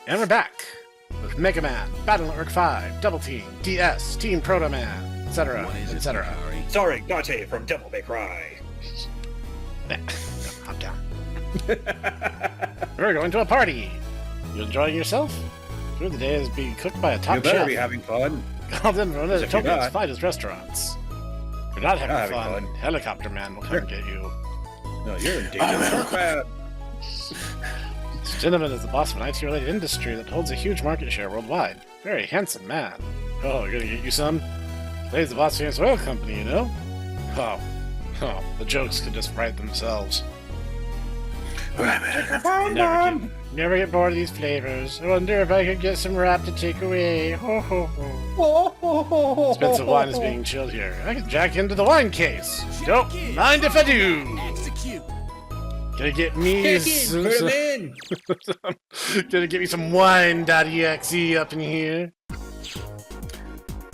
And we're back with MegaMan, Battle Network 5, Double Team, DS, Team ProtoMan, etc., etc. Starring Dante from Devil May Cry. Hop down. We're going to a party. You enjoying yourself? Sure, the day is being cooked by a top You better chef. be having fun. Called in from one of If you're Tokyo's not- finest restaurants. If you're not having, having fun, fun. Helicopter Man will come and get you. No, you're in danger. Man. This gentleman is the boss of an IT-related industry that holds a huge market share worldwide. Very handsome man. Oh, you're gonna get you some? Today's the boss of his oil company, you know? Oh, the jokes could just write themselves. Never get bored of these flavors. I wonder if I could get some rap to take away. Ho ho ho. Expensive wine is being chilled here. I can jack into the wine case. Don't mind if I do. Gonna get me some, Put 'em in. gonna get me some wine.exe up in here.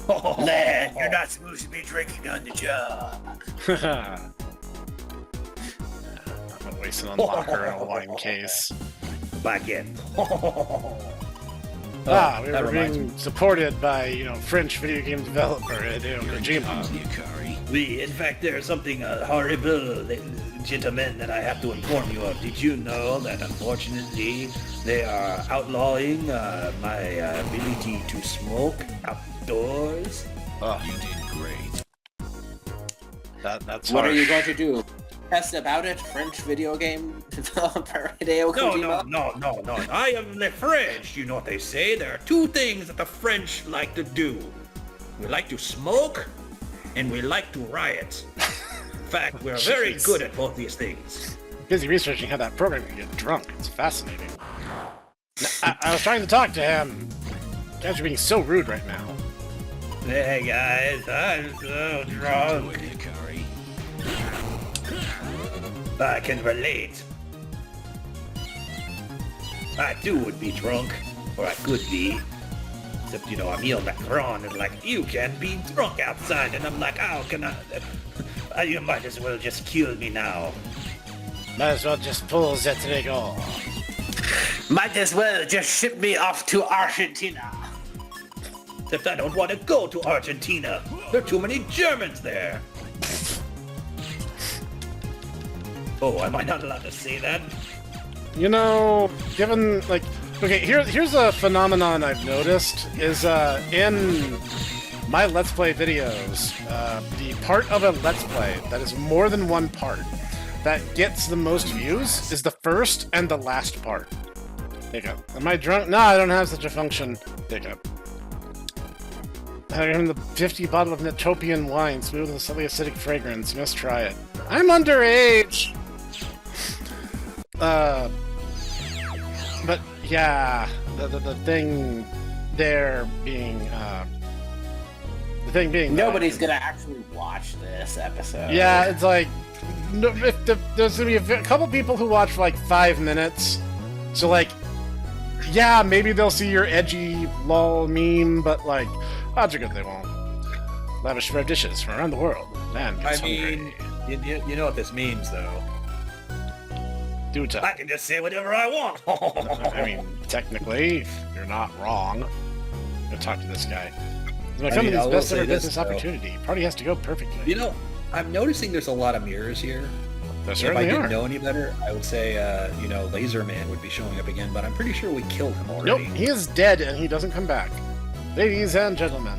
Oh, lad, you're not supposed to be drinking on the job. I'm wasting on locker in a wine case. Back in. We that were reminds being supported by, French video game developer Hideo Kojima. In fact, there's something horrible, gentlemen, that I have to inform you of. Did you know that, unfortunately, they are outlawing my ability to smoke outdoors? Oh, You did great. that's What are harsh. you going to do? Test about it? French video game developer Hideo Kojima? No. I am the French. You know what they say? There are two things that the French like to do. We like to smoke, and we like to riot. In fact, we're very Jeez. good at both these things. Busy researching how that program can get drunk. It's fascinating. I was trying to talk to him. You guys are being so rude right now. Hey guys, I'm so drunk. Hikari. I can relate. I too would be drunk, or I could be. Except, Emile Macron is like, you can't be drunk outside, and I'm like, how can I? You might as well just kill me now. Might as well just pull that trigger. Might as well just ship me off to Argentina. Except I don't want to go to Argentina. There are too many Germans there. Oh, am I not allowed to say that? Given, okay, here's a phenomenon I've noticed, is, in my Let's Play videos, the part of a Let's Play that is more than one part that gets the most views is the first and the last part. Hiccup. Am I drunk? No, I don't have such a function. Hiccup. I'm in the 50 bottle of Netopian wine, smooth and slightly acidic fragrance. You must try it. I'm underage! But yeah, the thing there being, the thing being... Nobody's gonna actually watch this episode. Yeah, it's like, no, there's gonna be a couple people who watch for like 5 minutes, so like, yeah, maybe they'll see your edgy lol meme, but like, odds are good they won't. Lavish rare dishes from around the world. Man, I gets mean, hungry. you know what this means, though. Do tell. I can just say whatever I want. I mean, technically, you're not wrong. Go talk to this guy. It's my I mean, company's I will best say ever this, business though. opportunity. Party has to go perfectly. I'm noticing there's a lot of mirrors here. There If I certainly didn't are. know any better, I would say, Laser Man would be showing up again, but I'm pretty sure we killed him Nope, already. he is dead and he doesn't come back. Ladies and gentlemen.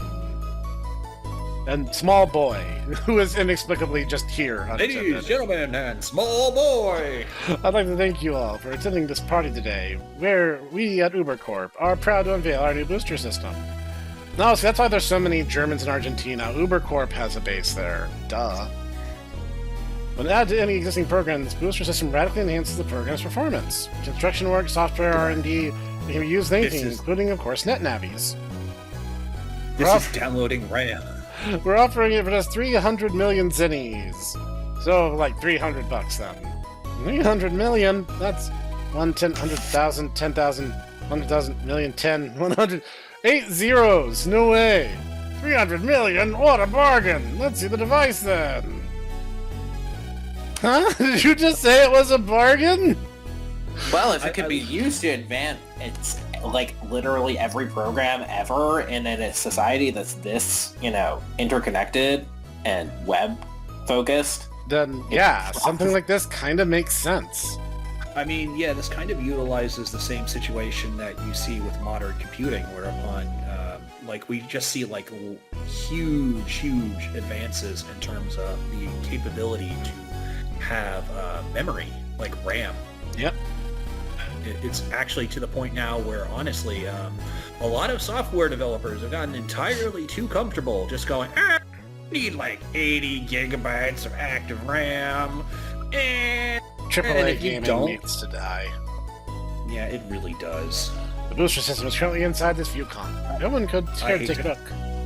And small boy, who is inexplicably just here. Ladies, unattended. gentlemen, and small boy! I'd like to thank you all for attending this party today, where we at Uber Corp are proud to unveil our new booster system. No, see, that's why there's so many Germans in Argentina. Uber Corp has a base there. Duh. When added to any existing program, this booster system radically enhances the program's performance. Construction work, software, R&D, it can be used in anything, including, of course, NetNavis. This is downloading RAM. We're offering it for just 300 million zennies. So, like, 300 bucks then. 300 million? That's 1, 10, 100,000, 10,000, 100,000, million, 10, 100... 8 zeros! No way! 300 million? What a bargain! Let's see the device then! Huh? Did you just say it was a bargain? Well, if it could be used to advance like literally every program ever, and in a society that's this, interconnected and web focused, then yeah, something like this kind of makes sense. I mean, yeah, this kind of utilizes the same situation that you see with modern computing, whereupon, we just see, huge advances in terms of the capability to have memory, like RAM. Yep. It's actually to the point now where, honestly, a lot of software developers have gotten entirely too comfortable just going, I need 80 gigabytes of active RAM, and AAA gaming needs to die. Yeah, it really does. The booster system is currently inside this ViewCon. No one could take a look.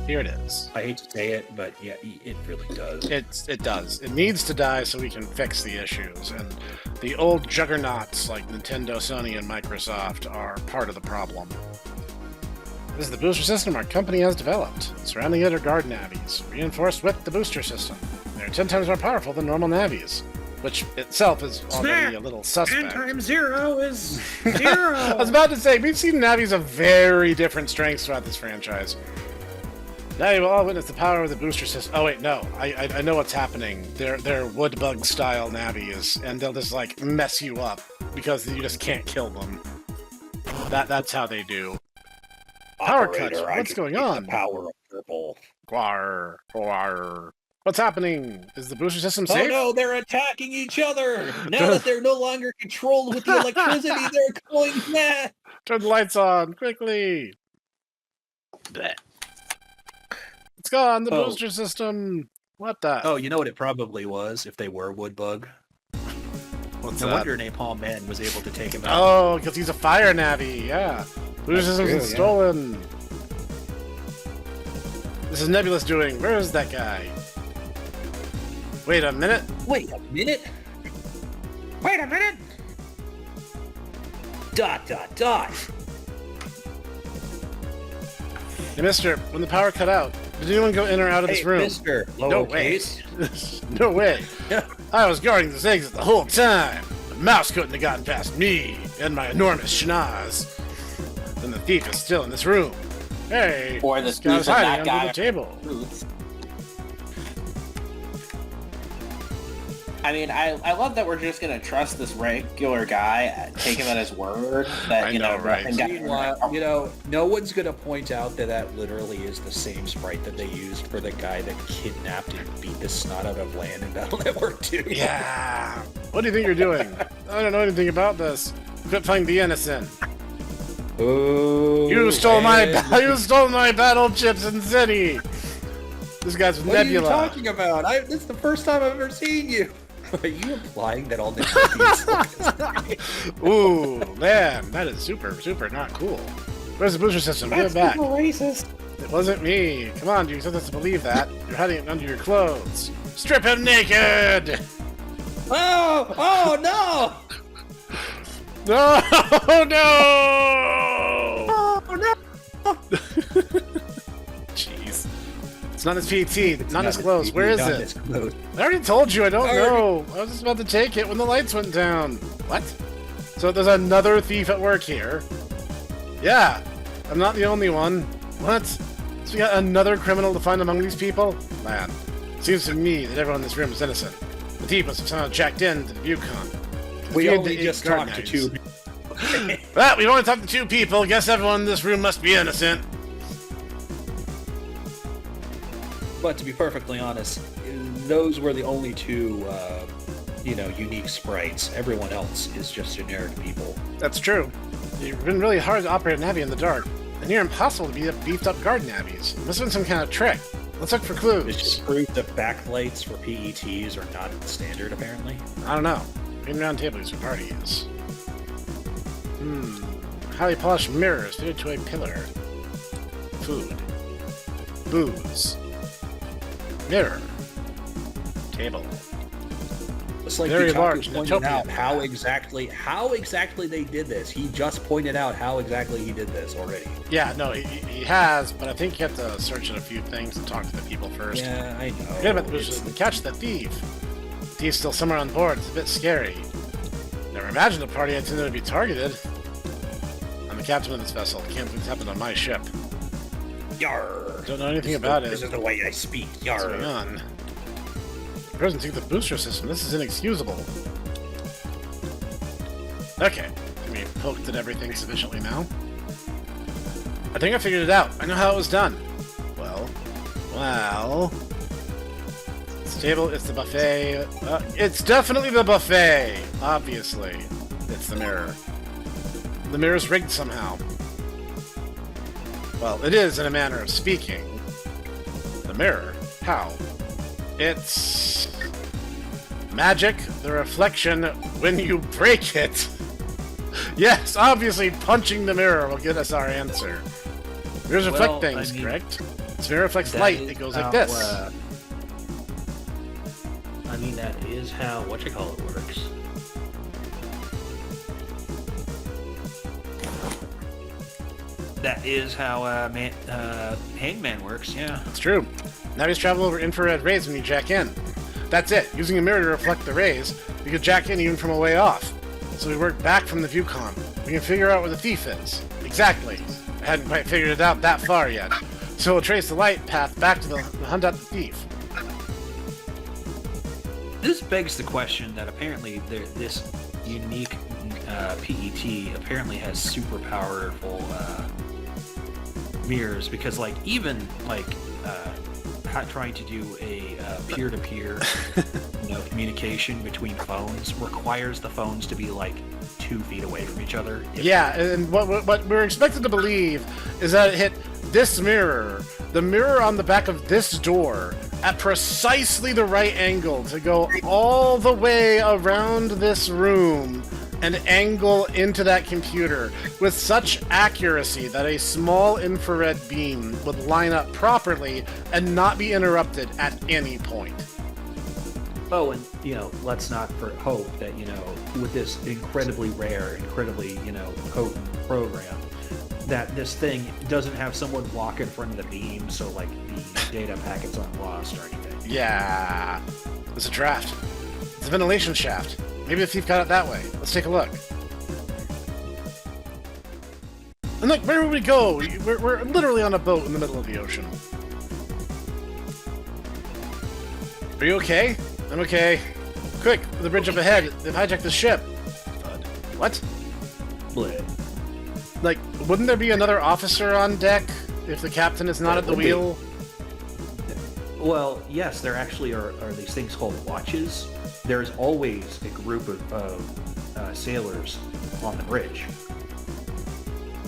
Here it is. I hate to say it, but yeah, it really does. It does. It needs to die so we can fix the issues. And the old juggernauts like Nintendo, Sony, and Microsoft are part of the problem. This is the booster system our company has developed. Surrounding it are guard navies, reinforced with the booster system. They're 10 times more powerful than normal navies, which itself is already a little suspect. 10 times 0 is 0! I was about to say, we've seen navies of very different strengths throughout this franchise. Now you will all witness the power of the booster system. Oh wait, no. I know what's happening. They're wood bug style navies, and they'll just mess you up because you just can't kill them. That's how they do. Power cuts. What's going on? The power of purple. Gwar. What's happening? Is the booster system safe? Oh no, they're attacking each other! Now that they're no longer controlled with the electricity, they're going mad! Turn the lights on, quickly! Blech. It's gone, the booster system! What the? Oh, you know what it probably was, if they were Woodbug? What's no that? wonder Napalm Man was able to take him out. Oh, because he's a fire navi, yeah. Booster system's been stolen. This is Nebulous doing. Where is that guy? Wait a minute. Wait a minute? Wait a minute! ... Hey, mister, when the power cut out, did anyone go in or out of this room? Mister, no way. No way. I was guarding this exit the whole time. The mouse couldn't have gotten past me and my enormous schnoz. Then the thief is still in this room. Hey, or this guy's hiding under the table. I mean, I love that we're just gonna trust this regular guy, take him at his word. That right? Meanwhile, no one's gonna point out that literally is the same sprite that they used for the guy that kidnapped and beat the snot out of Land in Battle Network 2. Yeah. What do you think you're doing? I don't know anything about this. Quit playing the innocent. Oh, you stole my battle chips and city. This guy's with Nebula. What are you talking about? This is the first time I've ever seen you. Are you implying that all the Ooh, man, that is super not cool. Where's the booster system? Give it back. Racist. It wasn't me. Come on, you expect us to believe that. You're hiding it under your clothes. Strip him naked! Oh no! No! Oh no! Jeez. It's not his PT, not his clothes. Where is it? I already told you, I don't know. I was just about to take it when the lights went down. What? So there's another thief at work here. Yeah, I'm not the only one. What? So we got another criminal to find among these people? Man, it seems to me that everyone in this room is innocent. The thief must have somehow jacked into the ViewCon. We only just talked to 2 people. Well, we've only talked to 2 people. Guess everyone in this room must be innocent. But to be perfectly honest, those were the only 2, unique sprites. Everyone else is just generic people. That's true. You've been really hard to operate a navi in the dark, and you're impossible to be beefed up guard navies. It must have been some kind of trick. Let's look for clues. It's just proof that backlights for PETs are not standard, apparently. I don't know. Green round table is what party is. Highly polished mirrors fitted to a pillar. Food. Booze. Mirror. Table. It's like very Butaku large. Pointed out how exactly they did this. He just pointed out how exactly he did this already. Yeah, no, he has, but I think you have to search in a few things and talk to the people first. Yeah, I know. Forget about the bushes. Catch the thief. The thief's still somewhere on board. It's a bit scary. Never imagined a party I intended to be targeted. I'm the captain of this vessel. Can't believe this happened on my ship. Yar. Don't know anything about it. This is the way I speak. Yar. What's going on? Frozen through the booster system. This is inexcusable. Okay. We've poked at everything sufficiently now. I think I figured it out. I know how it was done. Well... It's table, it's the buffet. It's definitely the buffet! Obviously. It's the mirror. The mirror's rigged somehow. Well, it is in a manner of speaking. The mirror. How? It's... magic, the reflection when you break it. Yes, obviously punching the mirror will get us our answer. Mirrors reflect things, correct? This mirror reflects light. It goes like this. I mean, that is how whatchamacallit works. That is how Hangman works, yeah. It's true. Now we just travel over infrared rays when you jack in. That's it. Using a mirror to reflect the rays, we can jack in even from a way off. So we work back from the viewcom. We can figure out where the thief is. Exactly. I hadn't quite figured it out that far yet. So we'll trace the light path back to the hunt out the thief. This begs the question that apparently this unique PET apparently has super powerful mirrors, because like even like trying to do a peer-to-peer communication between phones requires the phones to be like 2 feet away from each other. Yeah, and what we're expected to believe is that it hit this mirror, the mirror on the back of this door, at precisely the right angle to go all the way around this room and angle into that computer with such accuracy that a small infrared beam would line up properly and not be interrupted at any point. Oh, and let's not hope that with this incredibly rare, incredibly potent program, that this thing doesn't have someone walk in front of the beam so like the data packets aren't lost or anything. Yeah, it's a draft. It's a ventilation shaft. Maybe the thief got it that way. Let's take a look. And like, where would we go? We're literally on a boat in the middle of the ocean. Are you okay? I'm okay. Quick, the bridge up ahead. They've hijacked the ship. What? Bleh. Like, wouldn't there be another officer on deck if the captain is not at the wheel? Well, yes, there actually are these things called watches. There's always a group of sailors on the bridge.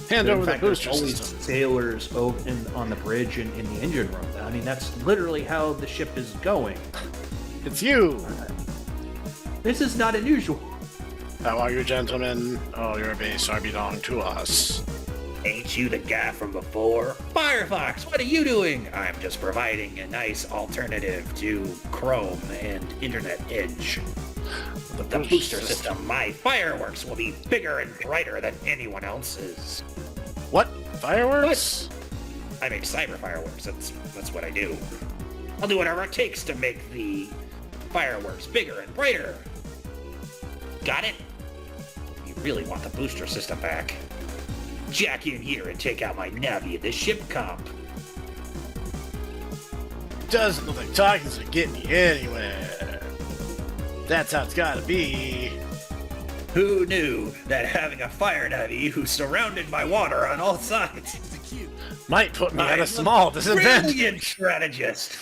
Hand over the booster always system. Sailors on the bridge and in the engine room. I mean, that's literally how the ship is going. It's you! This is not unusual. How are you, gentlemen? Oh, your base are belong to us. Ain't you the guy from before? Firefox, what are you doing? I'm just providing a nice alternative to Chrome and Internet Edge. With the booster system, my fireworks will be bigger and brighter than anyone else's. What? Fireworks? I make cyber fireworks. That's what I do. I'll do whatever it takes to make the fireworks bigger and brighter. Got it? You really want the booster system back? Jack in here and take out my navy at the ship comp. Doesn't look like talking's gonna get me anywhere. That's how it's gotta be. Who knew that having a fire navy who's surrounded by water on all sides might put me at a small disadvantage. Brilliant strategist.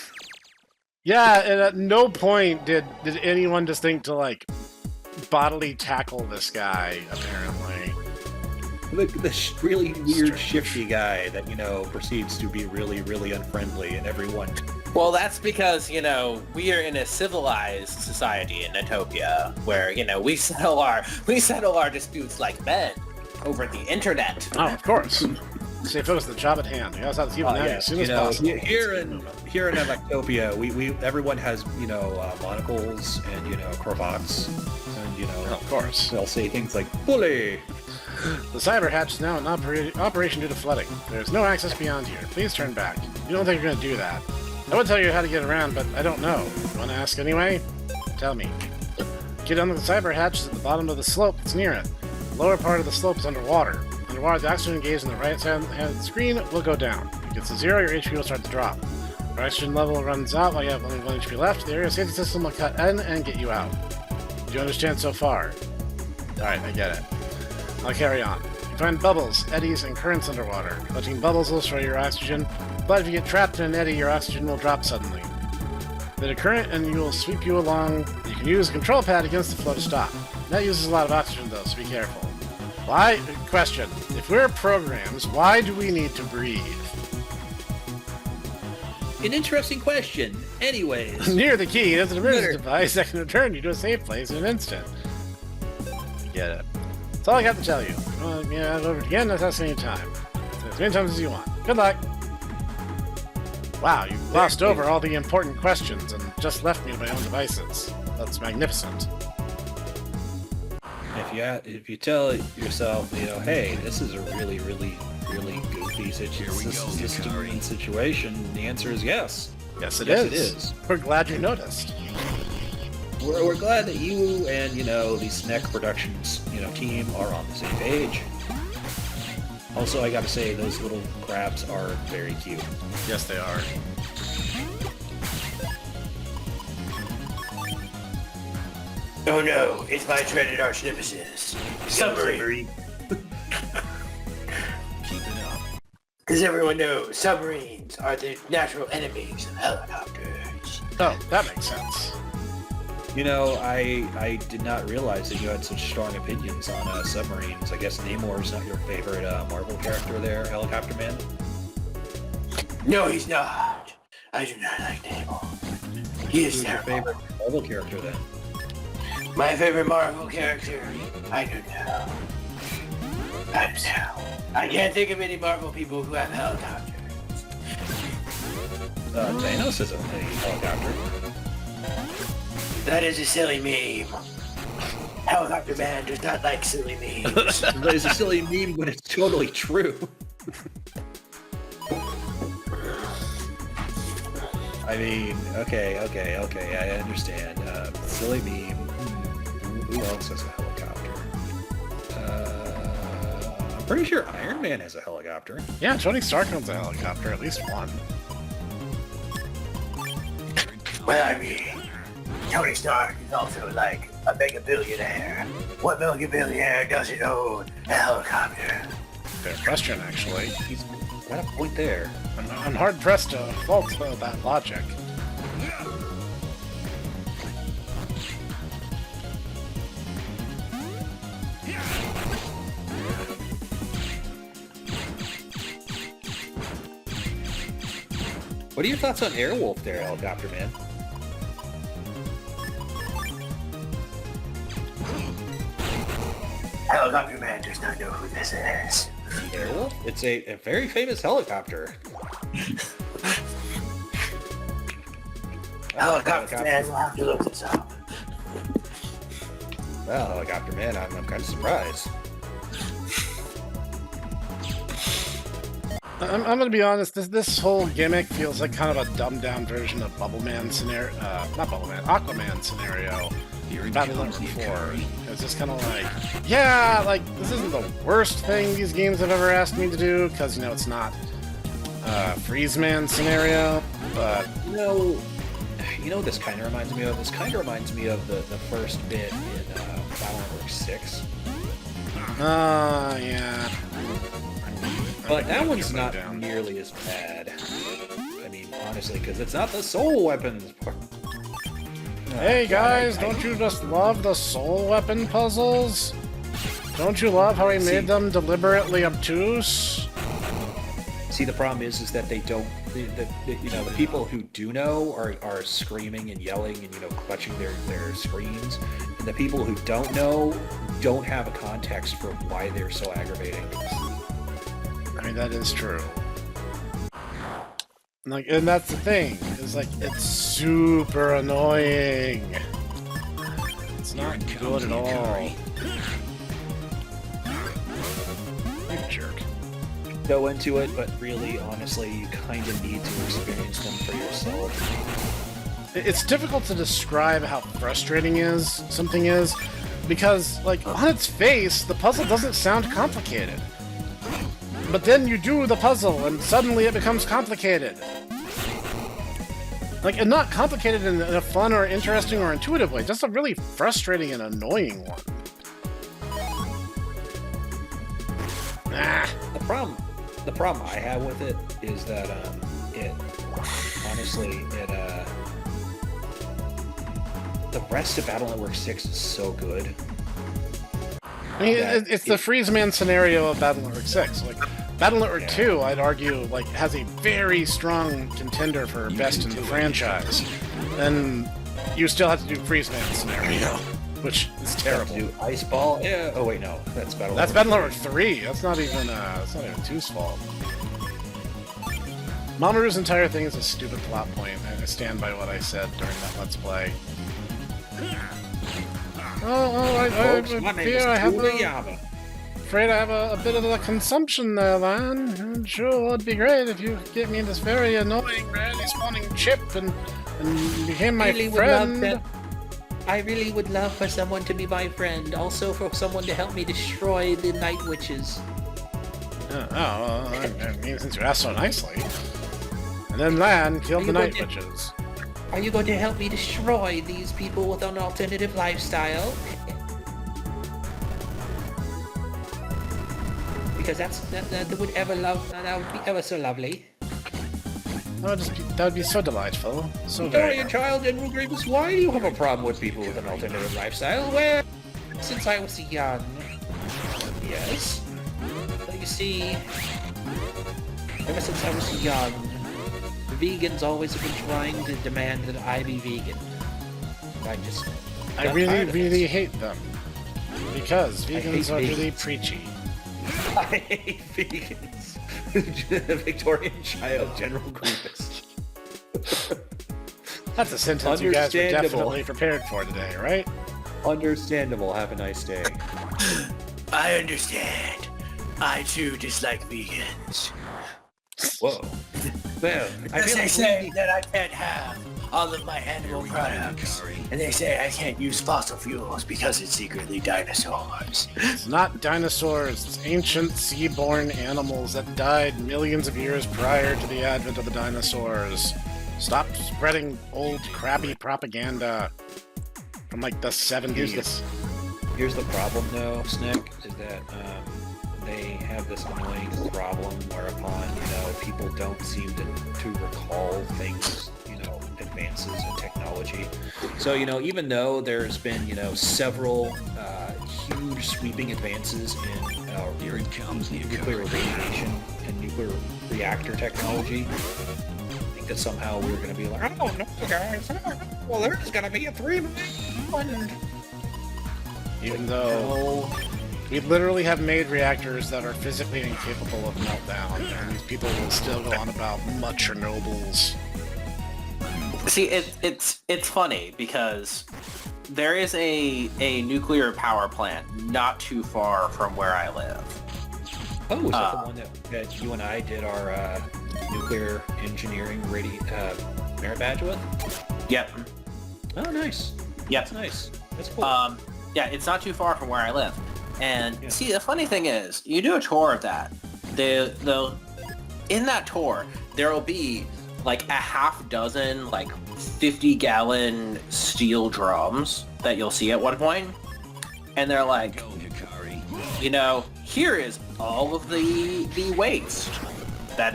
Yeah, and at no point did anyone just think to like bodily tackle this guy, apparently. This really weird, shifty guy that, proceeds to be really, really unfriendly, and everyone... Well, that's because, we are in a civilized society in Utopia, where, we settle our disputes like men over the internet. Oh, of course. Stay focused on the job at hand. We also have to keep it as soon as possible. Here in Utopia, everyone has, monocles and, cravats, and, of course. They'll say things like, bully! The cyber hatch is now in operation due to flooding. There's no access beyond here. Please turn back. You don't think you're going to do that. I would tell you how to get around, but I don't know. You want to ask anyway? Tell me. Get under the cyber hatch is at the bottom of the slope that's near it. The lower part of the slope is underwater. underwater, the oxygen gauge on the right side of the screen will go down. If it gets to 0, your HP will start to drop. Your oxygen level runs out while you have only 1 HP left. The area safety system will cut in and get you out. Do you understand so far? Alright, I get it. I'll carry on. You find bubbles, eddies, and currents underwater. Collecting bubbles will destroy your oxygen, but if you get trapped in an eddy, your oxygen will drop suddenly. Then a current and you will sweep you along. You can use a control pad against the flow to stop. That uses a lot of oxygen though, so be careful. Why? Question. If we're programs, why do we need to breathe? An interesting question. Anyways. Near the key, there's an emergency device that can return you to a safe place in an instant. Get it. That's all I got to tell you. Yeah, over it again, that's any time. As many times as you want. Good luck. Wow, you glossed over all the important questions and just left me to my own devices. That's magnificent. If you tell yourself, you know, hey, this is a really goofy situation, the answer is yes. Yes, it It is. We're glad you noticed. We're glad that you and, you know, the Snek Productions, you know, team are on the same page. Also, I gotta say, those little crabs are very cute. Yes, they are. Oh no, it's my dreaded arch nemesis, submarine. Keep it up. Because everyone knows submarines are the natural enemies of helicopters. Oh, that makes sense. You know, I did not realize that you had such strong opinions on submarines. I guess Namor's not your favorite Marvel character there, Helicopter Man? No, he's not. I do not like Namor. He is Who's your terrible. favorite Marvel character then? My favorite Marvel character? I don't know. I don't know. I can't think of any Marvel people who have helicopters. Thanos is a helicopter. That is a silly meme. Helicopter Man does not like silly memes. It's a silly meme, but it's totally true. I mean, okay, I understand. Silly meme. Who else has a helicopter? I'm pretty sure Iron Man has a helicopter. Yeah, Tony Stark owns a helicopter, at least one. Well, I mean, Tony Stark is also like a mega billionaire. What mega billionaire doesn't own a helicopter? Fair question, actually. He's got a point there. I'm hard pressed to fault that logic. What are your thoughts on Airwolf there, Helicopter Man? Helicopter Man does not know who this is. Airwolf? It's a very famous helicopter. Helicopter Man will have to look this up. Well, Helicopter Man, I'm kind of surprised. I'm gonna be honest, this whole gimmick feels like kind of a dumbed down version of Bubbleman scenario, not Bubbleman, Aquaman scenario. Battle number 4. It's just kind of like, yeah, like, this isn't the worst thing these games have ever asked me to do, because, you know, it's not Freeze Man scenario, but... You know what this kind of reminds me of? This kind of reminds me of the first bit in Battle Network 6. Yeah. But that one's not nearly as bad. I mean, honestly, because it's not the soul weapons part. Hey guys, don't you just love the soul weapon puzzles? Don't you love how he made them deliberately obtuse? See, the problem is that they don't. You know, the people who do know are screaming and yelling and, you know, clutching their screens, and the people who don't know don't have a context for why they're so aggravating. I mean, that is true. Like, and that's the thing. It's like, it's super annoying. It's not good at all. You jerk. Go into it, but really, honestly, you kind of need to experience them for yourself. It's difficult to describe how frustrating something is, because, like, on its face, the puzzle doesn't sound complicated. But then you do the puzzle, and suddenly it becomes complicated. Like, and not complicated in a fun or interesting or intuitive way, just a really frustrating and annoying one. Nah. The problem I have with it is that the rest of Battle Network 6 is so good. I mean, it's the Freeze Man scenario of Battle Network 6. Like, Battle Network 2, I'd argue, like, has a very strong contender for best in the franchise. And you still have to do Freeze Man scenario, which is terrible. Do Ice Ball? Yeah. Oh wait, no, that's Battle. That's Battle Network 3. That's not even 2's fault. Mamoru's entire thing is a stupid plot point. I stand by what I said during that Let's Play. Afraid I have a bit of a consumption there, Lan. Sure, it'd be great if you get me this very annoying, randomly spawning chip and became my friend. I really would love for someone to be my friend. Also for someone to help me destroy the Night Witches. I mean, since you asked so nicely. And then Lan killed the Night Witches. Are you going to help me destroy these people with an alternative lifestyle? Because that would be ever so lovely. That would be so delightful. So Dorian Child and Grievous, why do you have a problem with people with an alternative lifestyle? Well, since I was young. Yes. But you see, ever since I was young, the vegans always have been trying to demand that I be vegan. I really hate them. Because vegans are really preachy. I hate vegans. Victorian Child, General Grievous. That's a sentence you guys were definitely prepared for today, right? Understandable. Have a nice day. I understand. I too dislike vegans. Whoa. Well, because they say that I can't have all of my animal products. And they say I can't use fossil fuels because it's secretly dinosaurs. It's not dinosaurs, it's ancient sea-born animals that died millions of years prior to the advent of the dinosaurs. Stop spreading old, crappy propaganda from, like, the 70s. Here's the problem, though, Snek, is that they have this annoying problem whereupon, people don't seem to recall things, advances in technology. So, even though there's been, several huge sweeping advances in nuclear radiation and nuclear reactor technology, I think that somehow we're going to be like, I don't know, guys. Well, there's going to be a 3-1. Even though we literally have made reactors that are physically incapable of meltdown, and these people will still go on about mud Chernobyls. See, it's funny because there is a nuclear power plant not too far from where I live. Oh, is that the one that you and I did our nuclear engineering merit badge with? Yep. Oh, nice. Yep. That's nice. That's cool. Yeah, it's not too far from where I live. And see, the funny thing is, you do a tour of that. In that tour, there will be like a half dozen, like 50-gallon steel drums that you'll see at one point. And they're like, here is all of the waste that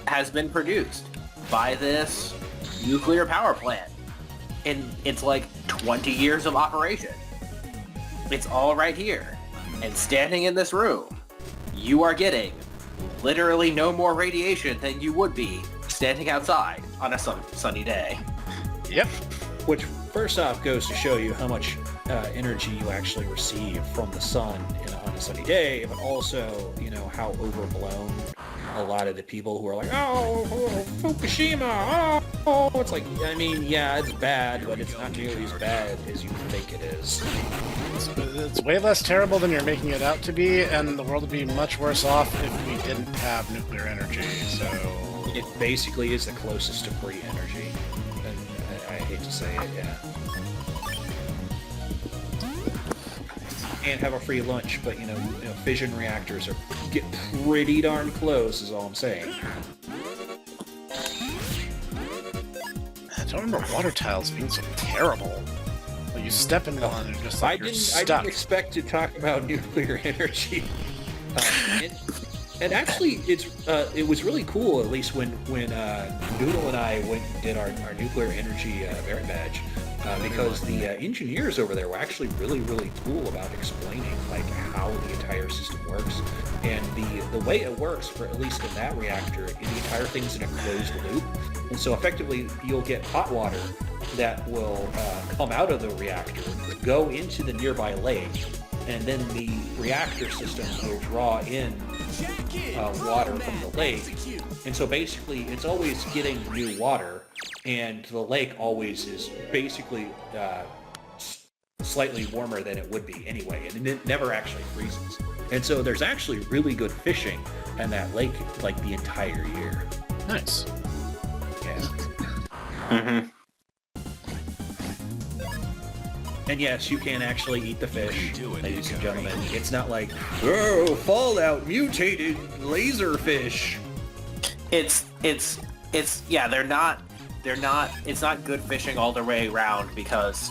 has been produced by this nuclear power plant. And it's like 20 years of operation. It's all right here. And standing in this room, you are getting literally no more radiation than you would be standing outside on a sunny day. Yep. Which, first off, goes to show you how much energy you actually receive from the sun on a sunny day, but also, how overblown a lot of the people who are like, oh, Fukushima, oh, it's like, it's bad, but it's not nearly as bad as you think it is. It's way less terrible than you're making it out to be, and the world would be much worse off if we didn't have nuclear energy, so... It basically is the closest to free energy. And I hate to say it, yeah. can't have a free lunch, but fission reactors get pretty darn close. Is all I'm saying. I don't remember water tiles being so terrible. Like you step in one and just like you're stuck. I didn't expect to talk about nuclear energy. And actually, it was really cool. At least when Noodle and I went and did our nuclear energy merit badge, because the engineers over there were actually really cool about explaining like how the entire system works, and the way it works for at least in that reactor, the entire thing's in a closed loop, and so effectively you'll get hot water that will come out of the reactor, go into the nearby lake, and then the reactor system will draw in water from the lake. And so basically it's always getting new water, and the lake always is basically slightly warmer than it would be anyway, and it never actually freezes. And so there's actually really good fishing in that lake like the entire year. Nice. Yeah. Mm-hmm. And yes, you can actually eat the fish, ladies and gentlemen. It's not like, oh, Fallout mutated laser fish. It's not good fishing all the way around because,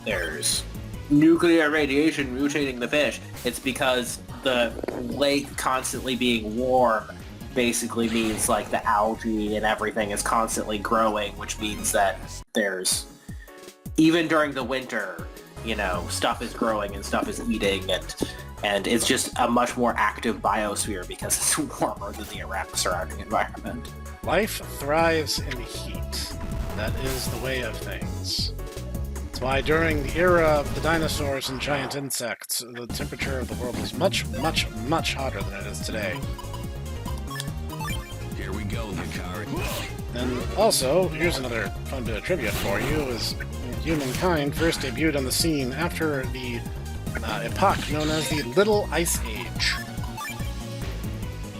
there's nuclear radiation mutating the fish. It's because the lake constantly being warm basically means like the algae and everything is constantly growing, which means that there's, even during the winter, stuff is growing and stuff is eating, and it's just a much more active biosphere because it's warmer than the surrounding environment. Life thrives in the heat. That is the way of things. That's why during the era of the dinosaurs and giant insects, the temperature of the world was much hotter than it is today. Here we go, Hikari. And also, here's another fun bit of trivia for you, is humankind first debuted on the scene after the epoch known as the Little Ice Age.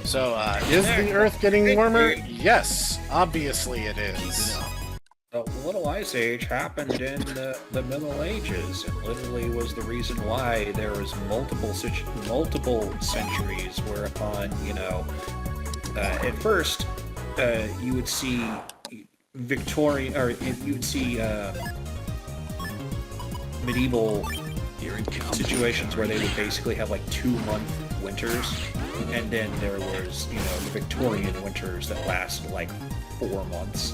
So, is the Earth getting warmer? Yes, obviously it is. The Little Ice Age happened in the Middle Ages, and literally was the reason why there was multiple centuries whereupon, at first, you would see Victorian, or you would see medieval situations where they would basically have like 2-month winters, and then there was, the Victorian winters that lasted like 4 months.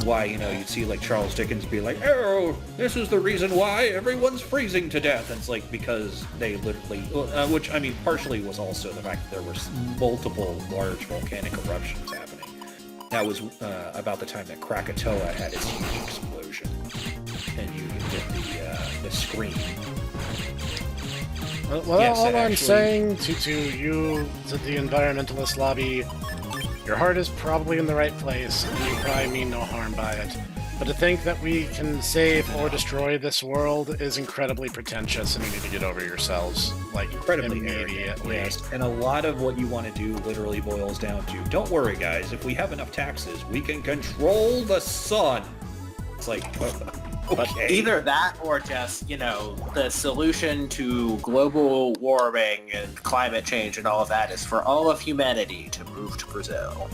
Why, you'd see like Charles Dickens be like, oh, this is the reason why everyone's freezing to death. And it's like because they literally, which I mean, partially was also the fact that there were multiple large volcanic eruptions happening. That was about the time that Krakatoa had its huge explosion, and you get the scream. Well, yes, all I'm saying to the environmentalist lobby, your heart is probably in the right place, and you probably mean no harm by it. But to think that we can save or destroy this world is incredibly pretentious, and you need to get over yourselves, like, Incredibly immediately. Yes, and a lot of what you want to do literally boils down to, don't worry guys, if we have enough taxes, we can control the sun. It's like, okay. Either that or just, the solution to global warming and climate change and all of that is for all of humanity to move to Brazil.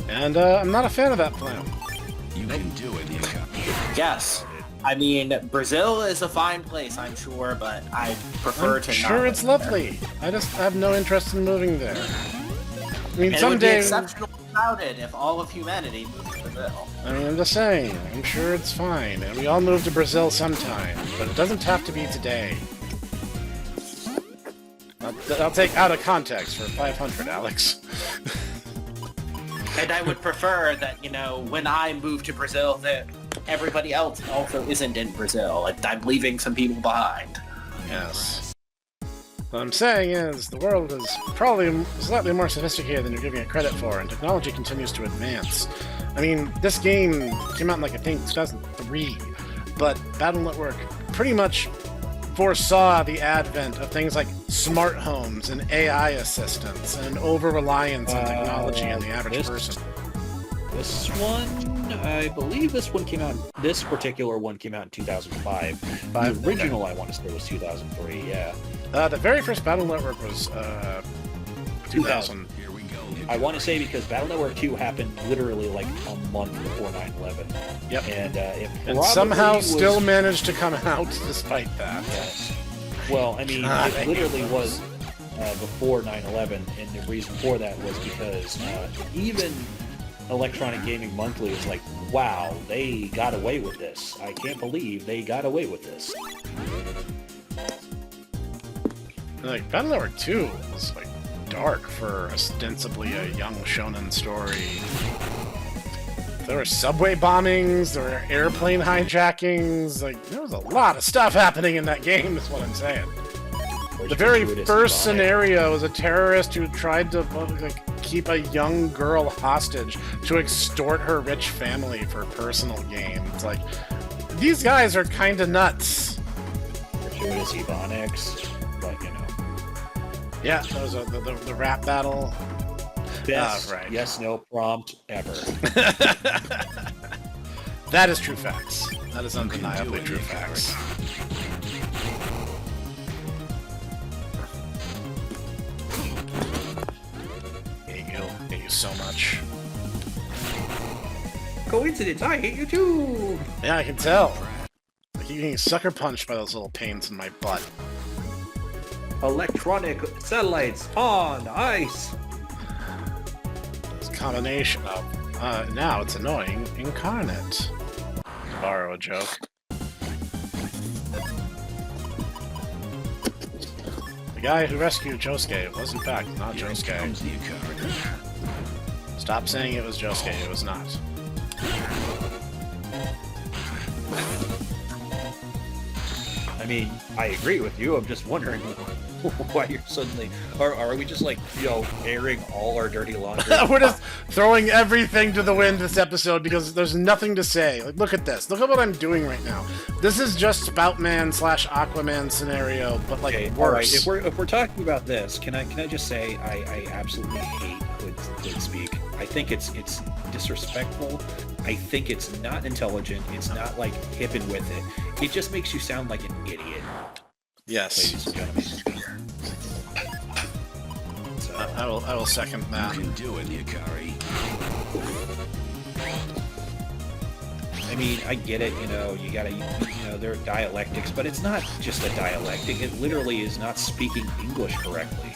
And I'm not a fan of that plan. You can do it, Hikari. Yes. I mean, Brazil is a fine place, I'm sure, but I prefer to not. Sure, it's lovely. I just have no interest in moving there. I mean, And someday. it would be exceptionally crowded if all of humanity moved to Brazil. I mean, I'm just saying. I'm sure it's fine, and we all move to Brazil sometime, but it doesn't have to be today. I'll take out of context for 500, Alex. And I would prefer that, when I move to Brazil, that everybody else also isn't in Brazil. I'm leaving some people behind. Yes. What I'm saying is, the world is probably slightly more sophisticated than you're giving it credit for, and technology continues to advance. I mean, this game came out in, I think, 2003, but Battle Network pretty much foresaw the advent of things like smart homes and AI assistants and over-reliance on technology on the average person. This one, I believe this particular one came out in 2005. The original, I want to say, was 2003, yeah. The very first Battle Network was 2000. Here we go. I want to say because Battle Network 2 happened literally like a month before 9/11. Yep. And it And probably somehow was, still managed to come out despite that. Yes. Well, I mean, God, it literally was before 9/11, and the reason for that was because even Electronic Gaming Monthly was like, wow, they got away with this. I can't believe they got away with this. Like, Battle Network 2 was, like, dark for ostensibly a young shonen story. There were subway bombings, there were airplane hijackings, like, there was a lot of stuff happening in that game, is what I'm saying. The very first scenario was a terrorist who tried to, like, keep a young girl hostage to extort her rich family for personal gain. It's like, these guys are kind of nuts. Gratuitous Ebonics, but you know. Yeah, that was the rap battle. Best right. yes, no prompt ever. That is true facts. That is undeniably true facts. Hate you so much. Coincidence, I hate you too! Yeah, I can tell. I keep getting sucker punched by those little pains in my butt. Electronic satellites on ice! It's a combination of, now it's annoying, incarnate. To borrow a joke. The guy who rescued Josuke was in fact not Here Josuke. comes the Ikari. Stop saying it was Josuke, it was not. I mean, I agree with you. I'm just wondering why you're suddenly... Are we just like, you know, airing all our dirty laundry? We're just throwing everything to the wind this episode because there's nothing to say. Like, look at this. Look at what I'm doing right now. This is just Spoutman / Aquaman scenario, but like Okay, worse. all right. If we're talking about this, can I just say I absolutely hate hood speak. I think it's disrespectful. I think it's not intelligent. It's not like hip and with it. It just makes you sound like an idiot, Yes, ladies and gentlemen. So, I will second You that. can do it, Ikari. I mean, I get it. You know, you gotta, there are dialectics, but it's not just a dialectic. It literally is not speaking English correctly.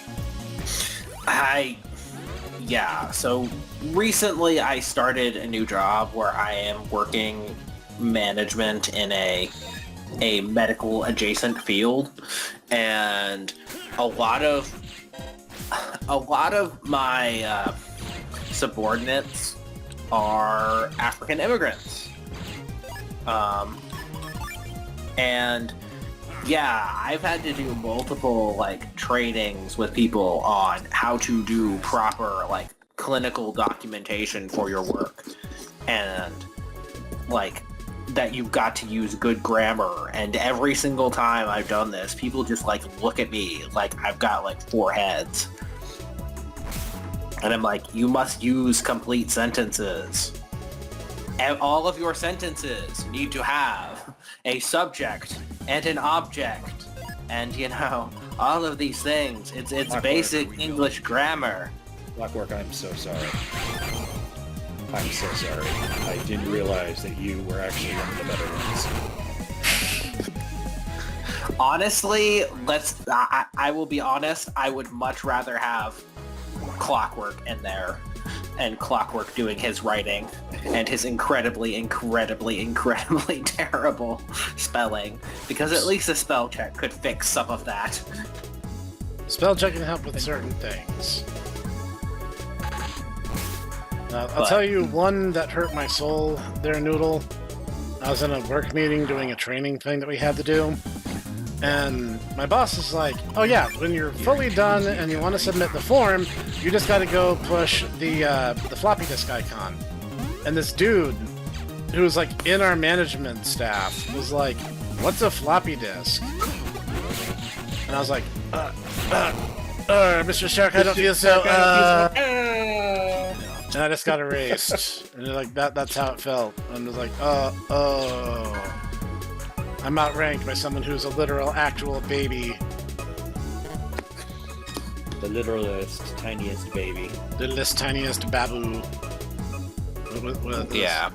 Yeah, so recently I started a new job where I am working management in a medical adjacent field, and a lot of my subordinates are African immigrants. And yeah, I've had to do multiple like trainings with people on how to do proper like clinical documentation for your work, and like that you've got to use good grammar. And every single time I've done this, people just like look at me like I've got like 4 heads, and I'm like, you must use complete sentences. And all of your sentences need to have a subject and an object, and you know, all of these things. It's basic English grammar. Clockwork, I'm so sorry. I'm so sorry. I didn't realize that you were actually one of the better ones. Honestly, I will be honest, I would much rather have Clockwork in there, and Clockwork doing his writing, and his incredibly terrible spelling, because at least a spell check could fix some of that. Spell check can help with certain things. I'll tell you one that hurt my soul there, Noodle. I was in a work meeting doing a training thing that we had to do, and my boss is like, oh yeah, when you're fully done and you want to submit the form, you just got to go push the floppy disk icon. And this dude, who was like in our management staff, was like, what's a floppy disk? And I was like, Mr. Shark, I don't feel so, And I just got erased. And like that's how it felt. And I was like, oh. I'm outranked by someone who's a literal, actual baby. The littlest, tiniest baby. Littlest, tiniest babu. What Yeah.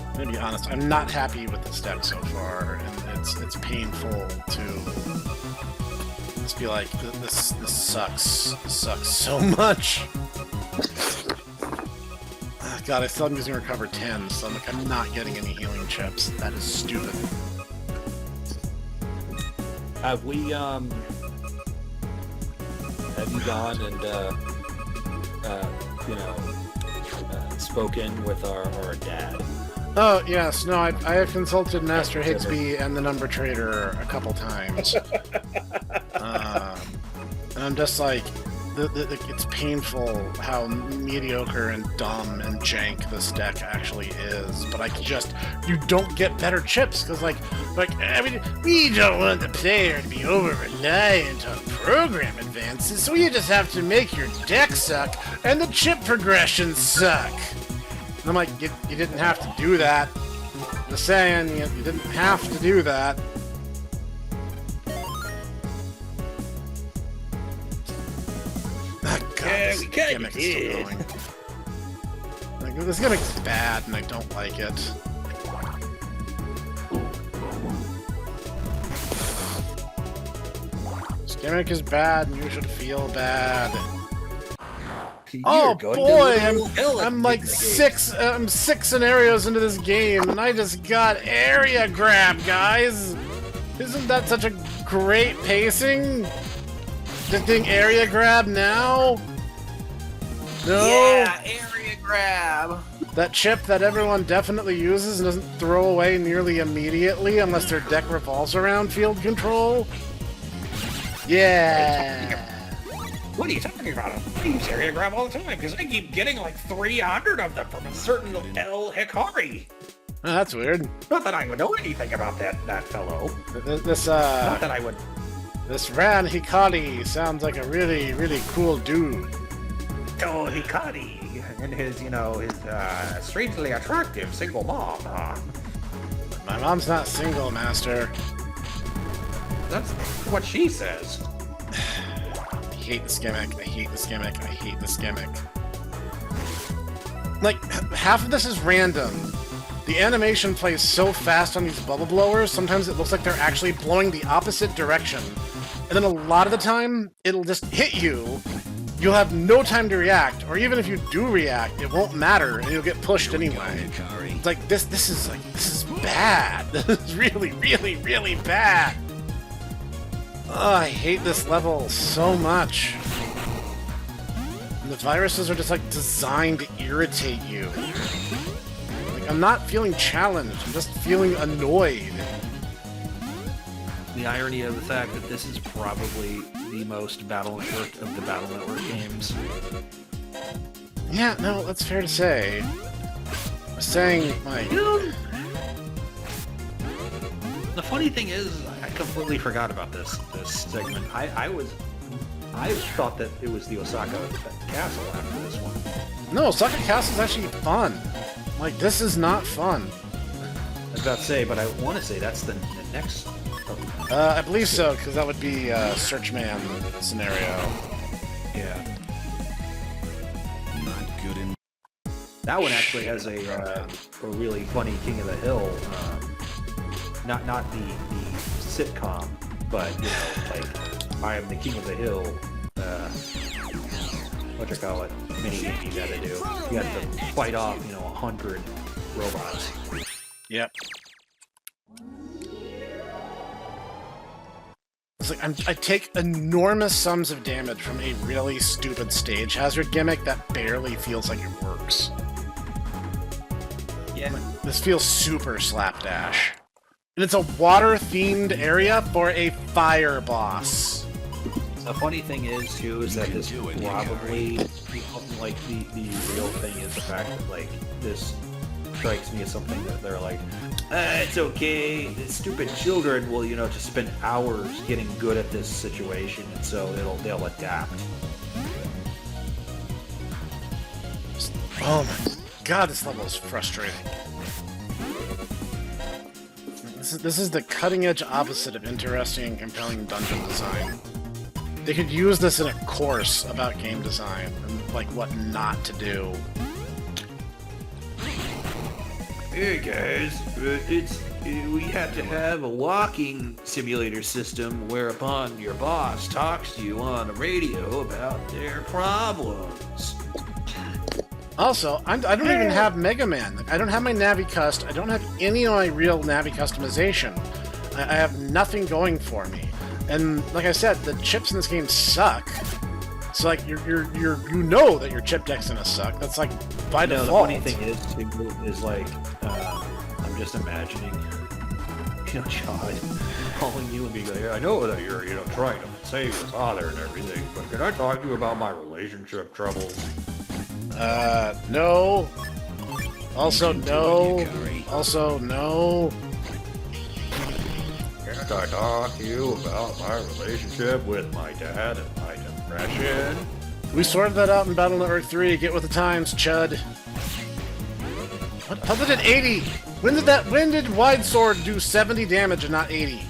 I'm gonna be honest, I'm not happy with this deck so far, and it's painful to just be like, this sucks. This sucks so much. God, I still am using Recover 10, so I'm not getting any healing chips. That is stupid. Have we, have you gone and, spoken with our dad? Oh, yes. No, I have consulted Master Higsby and the Number Trader a couple times. And I'm just like, it's painful how mediocre and dumb and jank this deck actually is. But you don't get better chips because, I mean, we don't want the player to be over-reliant on program advances, so you just have to make your deck suck and the chip progressions suck. And I'm like, you didn't have to do that. Just saying, you didn't have to do that. God, Yeah, we kinda gimmick is still did. going. Like, this gimmick's bad, and I don't like it. This gimmick is bad, and you should feel bad. Oh boy, I'm like I'm 6 scenarios into this game, and I just got area grab, guys. Isn't that such a great pacing? Just doing area grab now? No. Yeah, area grab. That chip that everyone definitely uses and doesn't throw away nearly immediately unless their deck revolves around field control. Yeah. What are you talking about? I use area grab all the time because I keep getting like 300 of them from a certain El Hikari. Oh, that's weird. Not that I would know anything about that fellow. This Not that I would. This Ran Hikari sounds like a really, really cool dude. Oh, Hikari and his strangely attractive single mom, huh? My mom's not single, Master. That's what she says. I hate this gimmick. I hate this gimmick. I hate this gimmick. Like, half of this is random. The animation plays so fast on these bubble blowers, sometimes it looks like they're actually blowing the opposite direction. And then a lot of the time, it'll just hit you. You'll have no time to react, or even if you do react, it won't matter, and you'll get pushed anyway. It's like, this is bad. This is really, really, really bad. Oh, I hate this level so much. And the viruses are just like designed to irritate you. Like, I'm not feeling challenged, I'm just feeling annoyed. The irony of the fact that this is probably the most Battle Network of the Battle Network games. Yeah, no, that's fair to say. I was saying, like... The funny thing is, I completely forgot about this segment. I thought that it was the Osaka Castle after this one. No, Osaka Castle's actually fun. Like, this is not fun. I was about to say, but I want to say that's the next... I believe so, because that would be Searchman scenario. Yeah. Not good in. That one actually has a really funny King of the Hill, not the sitcom, but like I am the King of the Hill. What you call it? Mini game you gotta do. You have to fight off 100 robots. Yep. It's like I take enormous sums of damage from a really stupid stage hazard gimmick that barely feels like it works. Yeah. This feels super slapdash. And it's a water-themed area for a fire boss. The funny thing is, too, is that this do it, probably, like, the real thing is the fact that, like, this strikes me as something that they're like, it's okay. The stupid children will, just spend hours getting good at this situation, and so they'll adapt. Oh my god, this level is frustrating. This is the cutting-edge opposite of interesting and compelling dungeon design. They could use this in a course about game design and like what not to do. Hey guys, we have to have a walking simulator system whereupon your boss talks to you on the radio about their problems. Also, I don't even have MegaMan. I don't have my Navi Cust. I don't have any of my real Navi customization. I have nothing going for me. And like I said, the chips in this game suck. So like you know that your chip deck's gonna suck. That's like by default. The funny thing is like I'm just imagining, Chad calling you and being like, I know that you're trying to save your father and everything, but can I talk to you about my relationship troubles? No. Also, no. Also, no. Can't I talk to you about my relationship with my dad and my depression? We sorted that out in Battle Network 3. Get with the times, Chud. What? How did it 80? When did Wide Sword do 70 damage and not 80?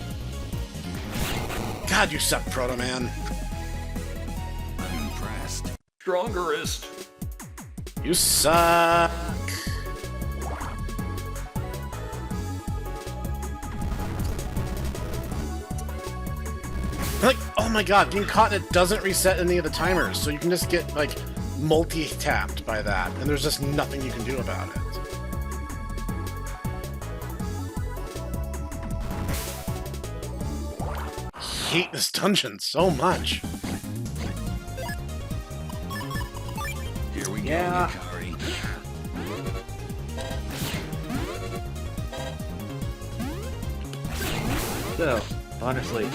God, you suck, ProtoMan. I'm impressed. Strongerist. You suck. Like, oh my god, being caught in it doesn't reset any of the timers, so you can just get, like, multi-tapped by that, and there's just nothing you can do about it. I hate this dungeon so much. Here we Yeah. go, Yukari. So, honestly,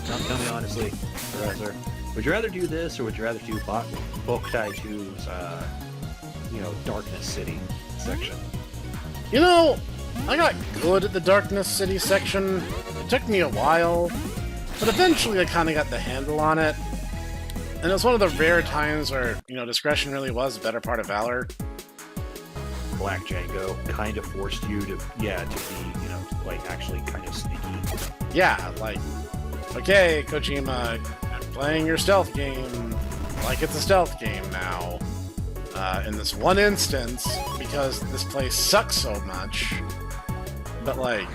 tell me honestly, Professor, would you rather do this or would you rather do Boktai 2's, Darkness City section? You know, I got good at the Darkness City section. It took me a while, but eventually I kind of got the handle on it. And it was one of the rare times where, discretion really was a better part of valor. Black Django kind of forced you to be, actually kind of sneaky. Yeah, like, okay, Kojima, I'm playing your stealth game like it's a stealth game now. In this one instance, because this place sucks so much. But, like,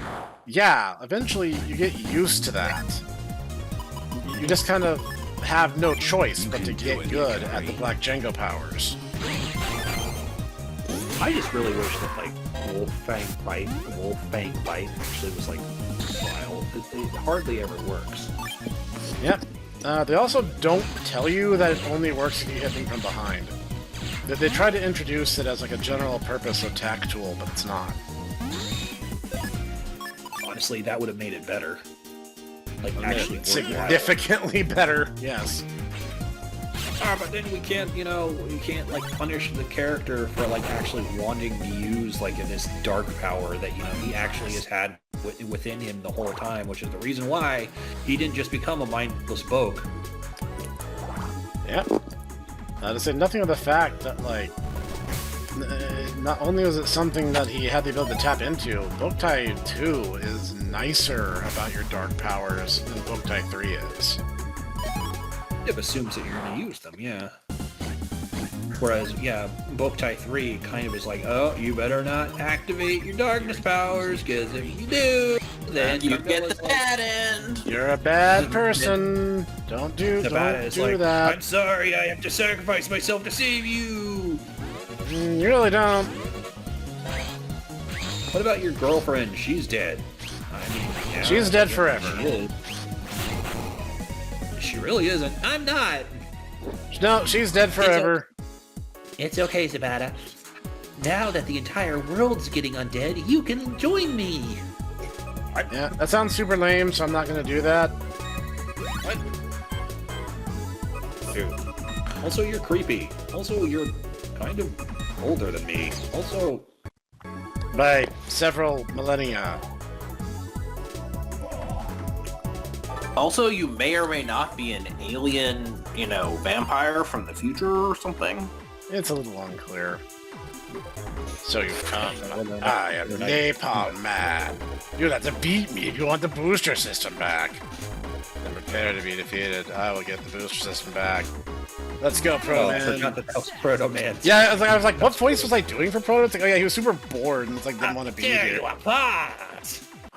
yeah, eventually you get used to that. You just kind of have no choice but to get good at the Black Django powers. I just really wish that, like, Wolffang Bite actually was, like, wild. It hardly ever works. Yep. They also don't tell you that it only works if you hit them from behind. They try to introduce it as like a general purpose attack tool, but it's not. Honestly, that would have made it better. Like, actually worthwhile. Significantly better, yes. But then we can't, like, punish the character for, like, actually wanting to use, like, this dark power that, he actually has had within him the whole time, which is the reason why he didn't just become a mindless Boke. Yeah. To say nothing of the fact that, like, not only was it something that he had the ability to tap into, Boktai 2 is nicer about your dark powers than Boktai 3 is. It assumes that you're going to use them, yeah. Whereas, yeah, Boktai 3 kind of is like, oh, you better not activate your darkness powers, because if you do, then You get the bad end. You're a bad person. Don't do that. I'm sorry, I have to sacrifice myself to save you. You really don't. What about your girlfriend? She's dead. I mean, yeah, She's dead forever. She is. She really isn't. I'm not. No, she's dead forever. It's okay, Zabata. Now that the entire world's getting undead, you can join me. Yeah, that sounds super lame, so I'm not gonna do that. What? Dude. Also, you're creepy. Also, you're kind of older than me. Also, by several millennia. Also, you may or may not be an alien, vampire from the future or something. It's a little unclear. So you've come. I am Napalm Man. You'll have to beat me if you want the booster system back. And prepare to be defeated. I will get the booster system back. Let's go, I ProtoMan. forgot that was ProtoMan. Yeah, I was like, what voice was I doing for Proto? It's like, oh yeah, he was super bored and it's like didn't want to be here.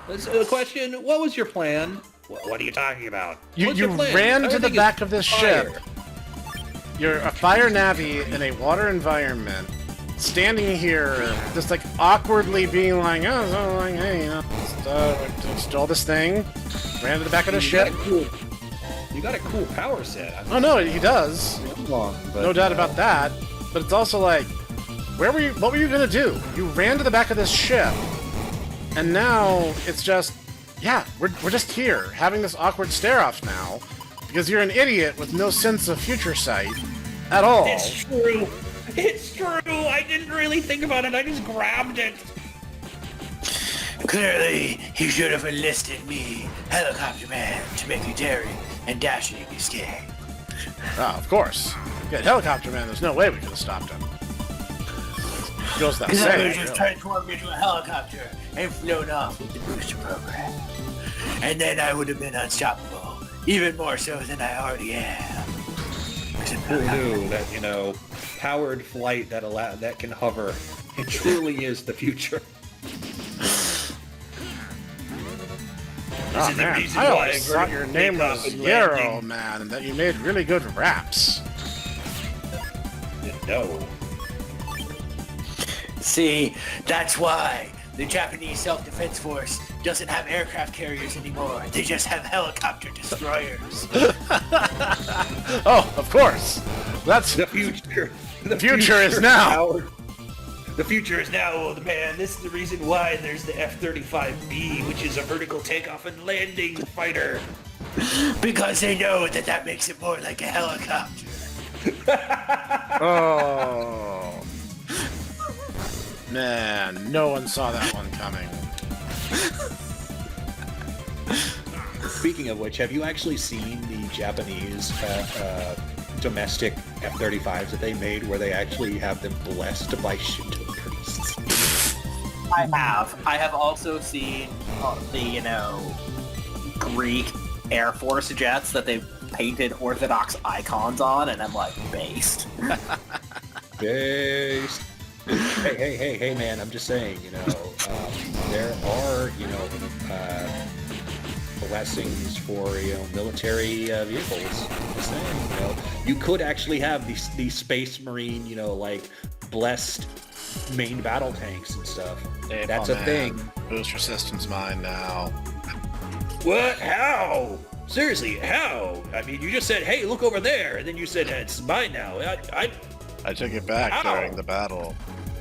The question: what was your plan? What are you talking about? You What's your plan? ran to the Everything back is of this fire. ship. You're a fire navi in a water environment, standing here, just like awkwardly being like, oh, so like, hey, just all this thing. Ran to the back of the ship. You got a cool power set. Oh no, he does. No doubt about that. But it's also like, what were you gonna do? You ran to the back of this ship, and now it's just, yeah, we're just here having this awkward stare off now because you're an idiot with no sense of future sight at all. It's true. It's true. I didn't really think about it. I just grabbed it. Clearly, he should have enlisted me, Helicopter Man, to make a daring and dashing escape. Ah, of course. Yeah, Helicopter Man, there's no way we could have stopped him. Goes without Because I would saying. have just transformed into a helicopter and flown off with the booster program. And then I would have been unstoppable, even more so than I already am. Who knew that powered flight that can hover? It truly is the future. Oh is the man, reason I why always thought your name was takeoff and Yarrow landing. Man, and that you made really good raps. No. See, that's why the Japanese Self-Defense Force doesn't have aircraft carriers anymore. They just have helicopter destroyers. Oh, of course. That's The future. the future is now. The future is now, old man. This is the reason why there's the F-35B, which is a vertical takeoff and landing fighter. Because they know that makes it more like a helicopter. Oh. Man, no one saw that one coming. Speaking of which, have you actually seen the Japanese domestic F-35s that they made where they actually have them blessed by Shinto priests? I have also seen the Greek Air Force jets that they've painted Orthodox icons on, and I'm like, based. Based. Hey, man, I'm just saying, there are, blessings for, military vehicles. I'm just saying, you could actually have these Space Marine, blessed main battle tanks and stuff. Hey, That's a thing. Booster system's mine now. What? How? Seriously, how? I mean, you just said, hey, look over there, and then you said, it's mine now. I took it back Ow. during the battle.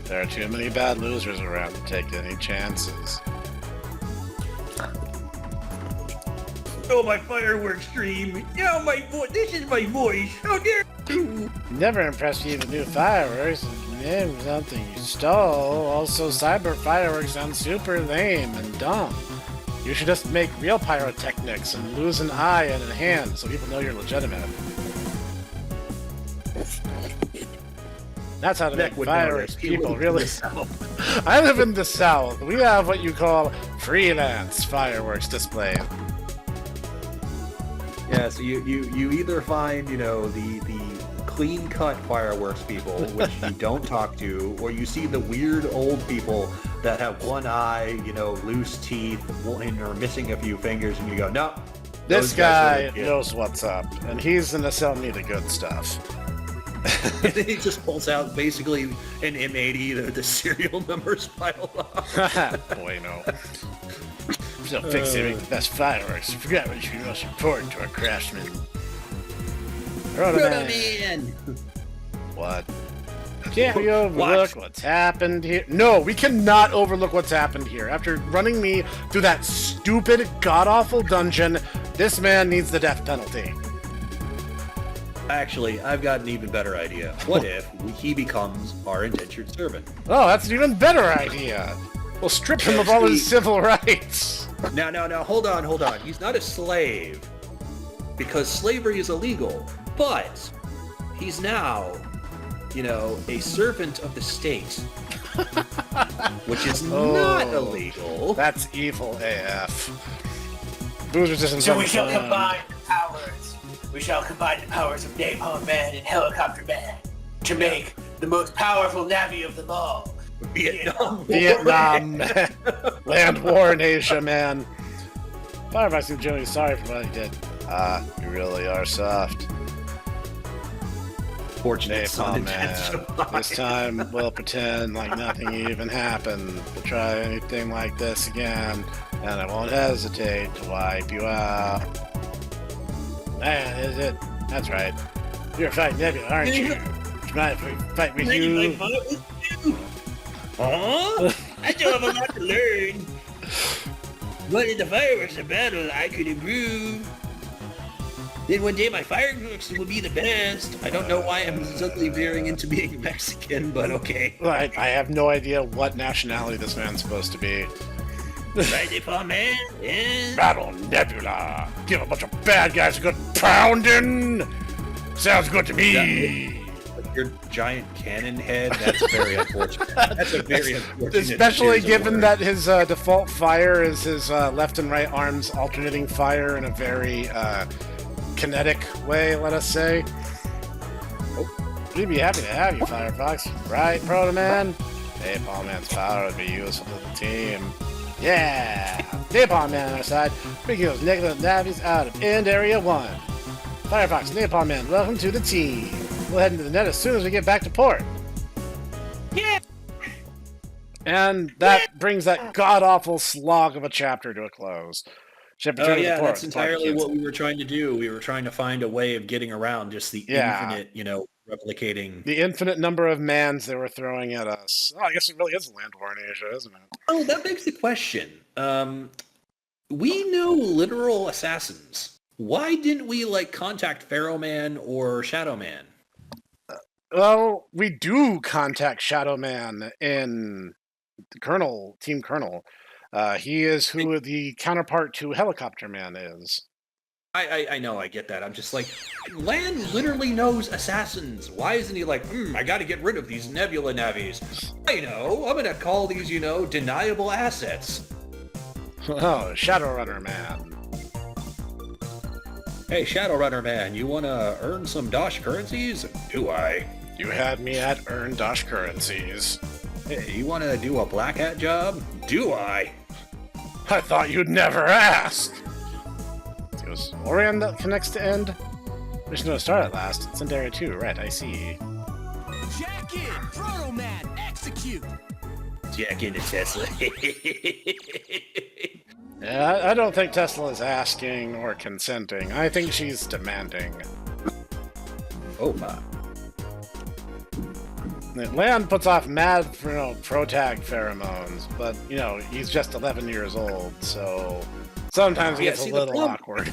There are too many bad losers around to take any chances. Oh, my fireworks stream. Oh, my voice. This is my voice. How dare you? Never impressed you with new fireworks. Name something you stole. Also, cyber fireworks sound super lame and dumb. You should just make real pyrotechnics and lose an eye and a hand so people know you're legitimate. That's how to make would fireworks. notice. He People lives in really. the South. I live in the South. We have what you call freelance fireworks display. Yeah, so you either find, the clean-cut fireworks people, which you don't talk to, or you see the weird old people that have one eye, loose teeth, and are missing a few fingers, and you go, no. This those guys guy are legit." knows what's up, and he's gonna sell me the good stuff. And then he just pulls out basically an M80, the serial numbers piled up. Boy, no. So fixating the best fireworks. I forgot what you most important to our craftsmen. ProtoMan. What? Can't we overlook what's happened here? No, we cannot overlook what's happened here. After running me through that stupid, god-awful dungeon, this man needs the death penalty. Actually, I've got an even better idea. What if he becomes our indentured servant? Oh, that's an even better idea. We'll strip him of all his civil rights. No, hold on. He's not a slave, because slavery is illegal, but he's now, a servant of the state, which is not illegal. That's evil AF. Boozers isn't So we shall combine the powers. We shall combine the powers of Napalm Man and Helicopter Man to make the most powerful Navi of them all. Vietnam. Land war in Asia, man. Firefox is genuinely sorry for what he did. You really are soft. Fortunate son Man. This time we'll pretend like nothing even happened. We'll try anything like this again, and I won't hesitate to wipe you out. Man, is it? That's right. You're fighting Nebula, aren't you? Would you mind if we fight with you? I still have a lot to learn. But in the fireworks of battle, I could improve. Then one day my fireworks will be the best. I don't know why I'm suddenly veering into being Mexican, but okay. I have no idea what nationality this man's supposed to be. Right, Napalm Man? Yeah. Battle Nebula. Give a bunch of bad guys a good pounding. Sounds good to me. Your giant cannon head, that's very unfortunate. That's a very unfortunate. Especially given that his default fire is his left and right arms alternating fire in a very kinetic way, let us say. We'd be happy to have you, Firefox. Right, ProtoMan? Napalm Man's power would be useful to the team. Yeah! Napalm Man on our side, bringing those negative navies out of End Area 1. Firefox, Napalm Man, welcome to the team. We'll head into the net as soon as we get back to port. Yeah! And that brings that god-awful slog of a chapter to a close. Ship Oh return to yeah, the port. that's entirely what we were trying to do. We were trying to find a way of getting around just the infinite, replicating. The infinite number of mans they were throwing at us. Oh, I guess it really is a land war in Asia, isn't it? Oh, that begs the question. We know literal assassins. Why didn't we contact Pharaoh Man or Shadow Man? Well, we do contact Shadow Man in the Team Colonel. He is who the counterpart to Helicopter Man is. I know, I get that. I'm just like, Lan literally knows assassins. Why isn't he like, I gotta get rid of these Nebula navies. I know, I'm gonna call these, deniable assets. Oh, Shadowrunner Man. Hey, Shadowrunner Man, you wanna earn some Dosh currencies? Do I? You had me at earn Dosh currencies. Hey, you wanna do a black hat job? Do I? I thought you'd never ask. It was Orion that connects to End. Mission to start at last. It's in Area 2, right? I see. Jack in, ProtoMan, execute. Jack into Tesla. Yeah, I don't think Tesla is asking or consenting. I think she's demanding. Oh my. Lan puts off mad, protag pheromones, but, he's just 11 years old, so sometimes it gets a little awkward.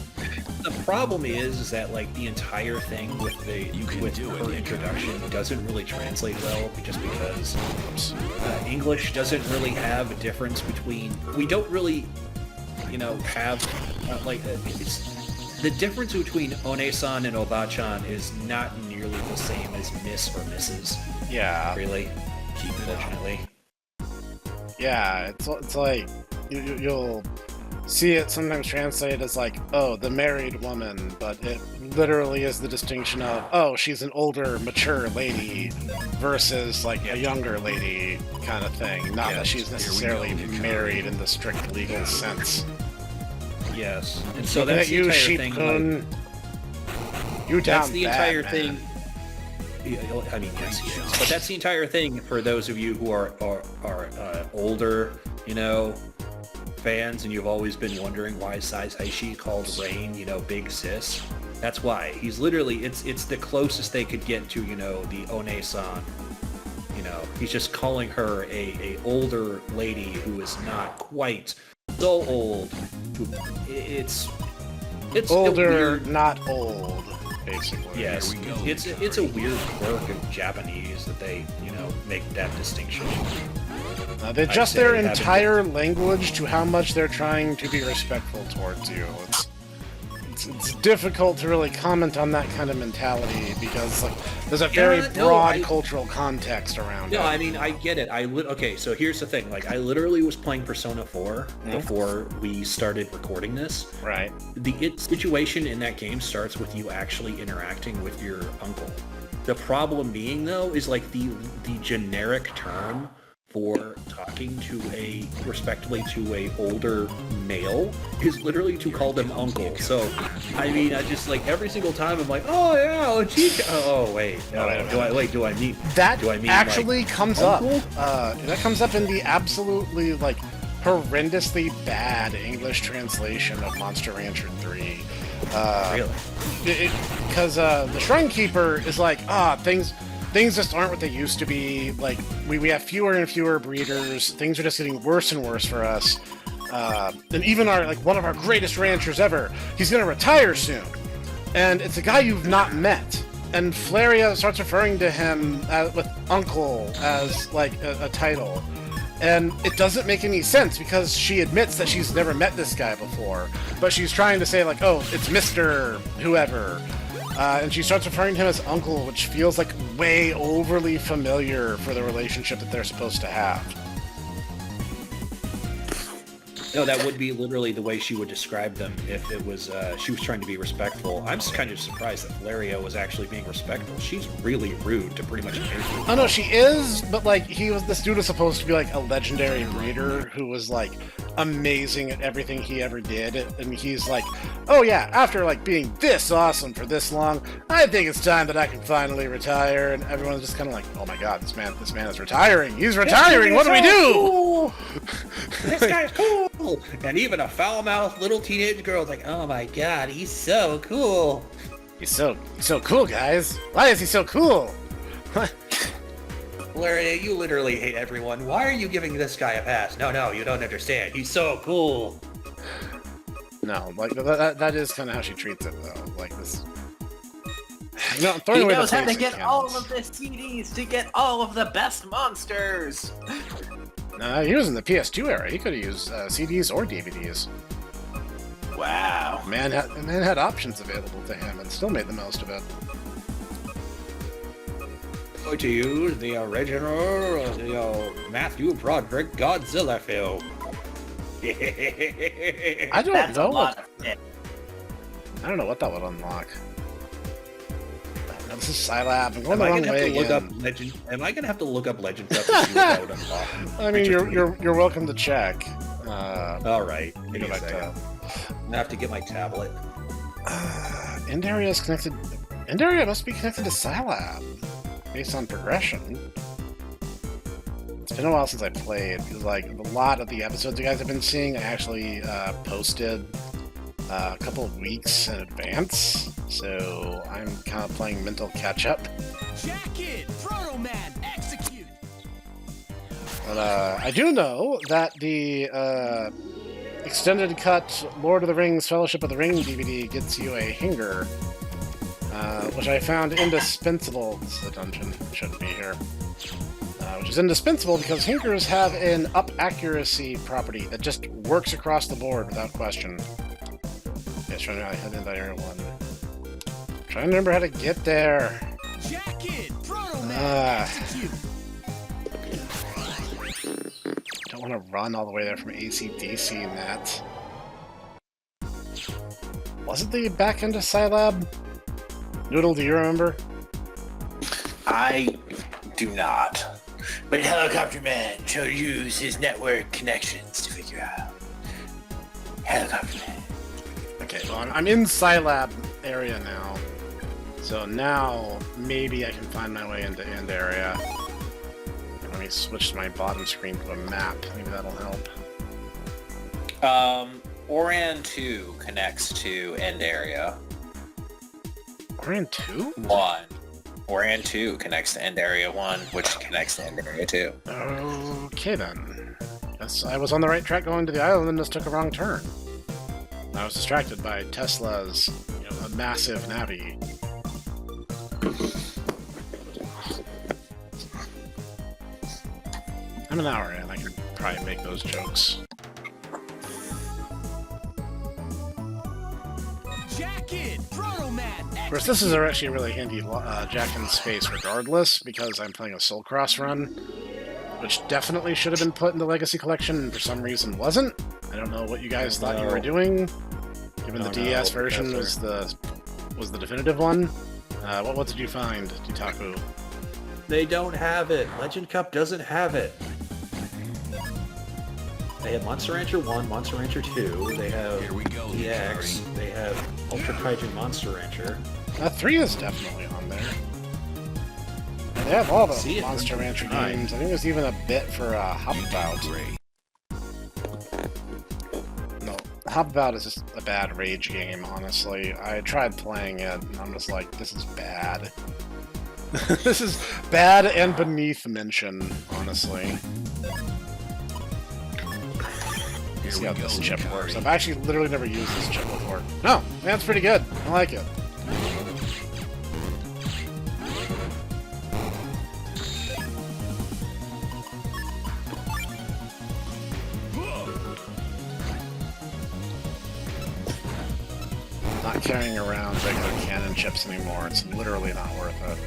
The problem is that, the entire thing with her introduction doesn't really translate well, just because English doesn't really have a difference between... We don't really, have, the difference between One-san and Oba-chan is not nearly the same as Miss or Mrs. Yeah. Really. Unfortunately. Yeah, it's like, you'll see it sometimes translated as the married woman, but it literally is the distinction of, she's an older, mature lady versus, a younger lady kind of thing. Not that she's necessarily married in the strict legal sense. Yes. And so that's the you entire sheep thing. You down That's the bad, entire man. thing. I mean, yes, but that's the entire thing for those of you who are older, fans, and you've always been wondering why Sai Saishi called Rain, Big Sis. That's why. He's literally, it's the closest they could get to, the One-san. He's just calling her a older lady who is not quite so old. It's older, weird. not old. basically. Yes, Here we go. it's a weird quirk of Japanese that they, make that distinction. They I'd adjust say their having entire language to how much they're trying to be respectful towards you. It's difficult to really comment on that kind of mentality because there's a very broad cultural context around it. No, I mean, I get it. Okay, so here's the thing. I literally was playing Persona 4 before we started recording this. Right. The situation in that game starts with you actually interacting with your uncle. The problem being, though, is the generic term for talking to respectively to a older male is literally to call them uncle. So, I mean, I just every single time I'm like, oh yeah, Chica. Oh wait, no, do I mean that? Do I mean actually comes uncle? up? That comes up in the absolutely horrendously bad English translation of Monster Rancher 3. Really? Because the Shrine Keeper is things just aren't what they used to be. We have fewer and fewer breeders. Things are just getting worse and worse for us. And even one of our greatest ranchers ever, he's gonna retire soon. And it's a guy you've not met. And Flaria starts referring to him with Uncle as a title. And it doesn't make any sense because she admits that she's never met this guy before. But she's trying to say oh, it's Mr. Whoever. And she starts referring to him as uncle, which feels way overly familiar for the relationship that they're supposed to have. No, that would be literally the way she would describe them if it was she was trying to be respectful. I'm just kind of surprised that Valeria was actually being respectful. She's really rude to pretty much everything. Oh no, she is, but this dude is supposed to be a legendary breeder who was amazing at everything he ever did, and he's oh yeah, after being this awesome for this long, I think it's time that I can finally retire. And everyone's just kind of oh my god, this man is retiring. He's retiring. What do we do? Cool. This guy's cool. And even a foul-mouthed little teenage girl's oh my god, he's so cool. He's so cool, guys. Why is he so cool? Larry, you literally hate everyone. Why are you giving this guy a pass? No, you don't understand. He's so cool. No, that is kind of how she treats it, though. This. I'm throwing He away knows the how to basic get canons. all of the CDs to get all of the best monsters. He was in the PS2 era. He could have used CDs or DVDs. Wow. Man had options available to him and still made the most of it. To use the original Matthew Broderick Godzilla film. I don't That's a know. lot of shit. I don't know what that would unlock. This is Scilab. I'm going Am the I wrong gonna have way to look again. up Legend? Am I gonna have to look up Legend Stuff to see what that would unlock? I mean, you're welcome to check. All right. Go Give me a back second. to I'm gonna have to get my tablet. End area is connected. End area must be connected to Scilab based on progression. It's been a while since I played because a lot of the episodes you guys have been seeing, I actually posted a couple of weeks in advance, so I'm kind of playing mental catch-up. Jacket, ProtoMan, execute. But I do know that the extended cut Lord of the Rings Fellowship of the Ring DVD gets you a Hinger, which I found indispensable. This is the dungeon, shouldn't be here. Which is indispensable because Hinkers have an up accuracy property that just works across the board without question. Yes, trying to head into Area 1. Trying to remember how to get there. Jacket, ProtoMan, execute. Don't want to run all the way there from AC/DC in that. Was it the back end of Scilab? Noodle, do you remember? I do not. But Helicopter Man shall use his network connections to figure out. Helicopter Man. Okay, well, I'm in Scilab area now. So now, maybe I can find my way into end area. Let me switch my bottom screen to a map. Maybe that'll help. Oran 2 connects to end area. We're in 2? 1. Oran 2 connects to end area 1, which connects to end area 2. Okay then. Guess I was on the right track going to the island and just took a wrong turn. I was distracted by Tesla's, a massive navi. I'm an hour in. I could probably make those jokes. Jacket, ProtoMan, Of course, this is actually a really handy Jack in Space regardless, because I'm playing a Soul Cross run, which definitely should have been put in the Legacy Collection, and for some reason wasn't. I don't know what you guys thought you were doing, given the DS version was the definitive one. What did you find, Jitaku? They don't have it. Legend Cup doesn't have it. They have Monster Rancher 1, Monster Rancher 2, they have Here we go, EX, they have Ultra Kaiju Monster Rancher. 3 is definitely on there. And they have all the See it. Monster Rancher Right. games. I think there's even a bit for Hopabout. Great. No, Hopabout is just a bad rage game, honestly. I tried playing it, and I'm just like, this is bad. This is bad and beneath mention, honestly. Here See we how go, this chip works. Hikari. I've actually literally never used this chip before. No, that's pretty good. I like it. Not carrying around regular cannon chips anymore. It's literally not worth it.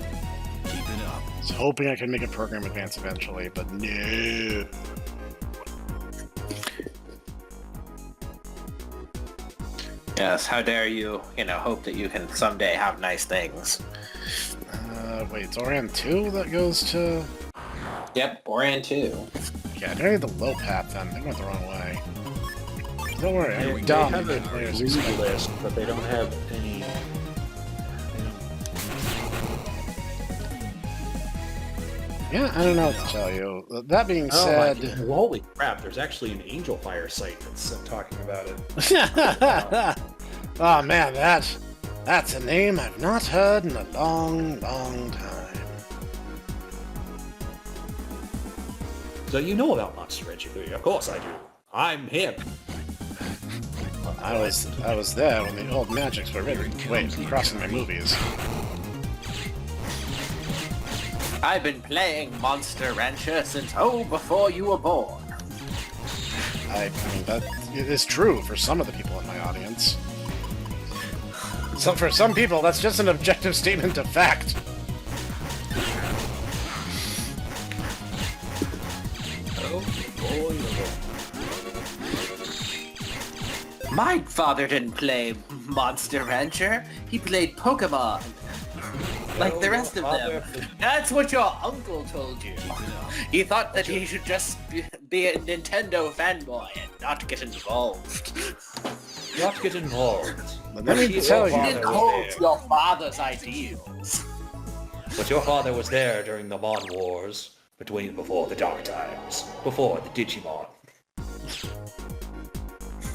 Keep it up. I was hoping I could make a program advance eventually, but no. Yes, how dare you, hope that you can someday have nice things. Wait, it's Orion 2 that goes to... Yep, Orion 2. Yeah, I need the low path then. They went the wrong way. Don't worry, They, I'm they dumb. have a Players read expect- list, but they don't have any... Yeah, I don't know what to tell you. That being Oh, said... well, holy crap, there's actually an Angel Fire site that's talking about it. Oh man, that's a name I've not heard in a long, long time. So you know about Monster Rancher 3, of course I do. I'm him. I was there when the old magics were written. Wait, I'm crossing my movies. I've been playing Monster Rancher since before you were born. I mean, that it is true for some of the people in my audience. For some people, that's just an objective statement of fact. My father didn't play Monster Rancher. He played Pokemon. Like the rest of them. That's what your uncle told you. He thought that he should just be a Nintendo fanboy and not get involved. Not get involved. But let me tell He you, didn't hold your father's ideals. But your father was there during the Mon Wars, before the Dark Times, before the Digimon.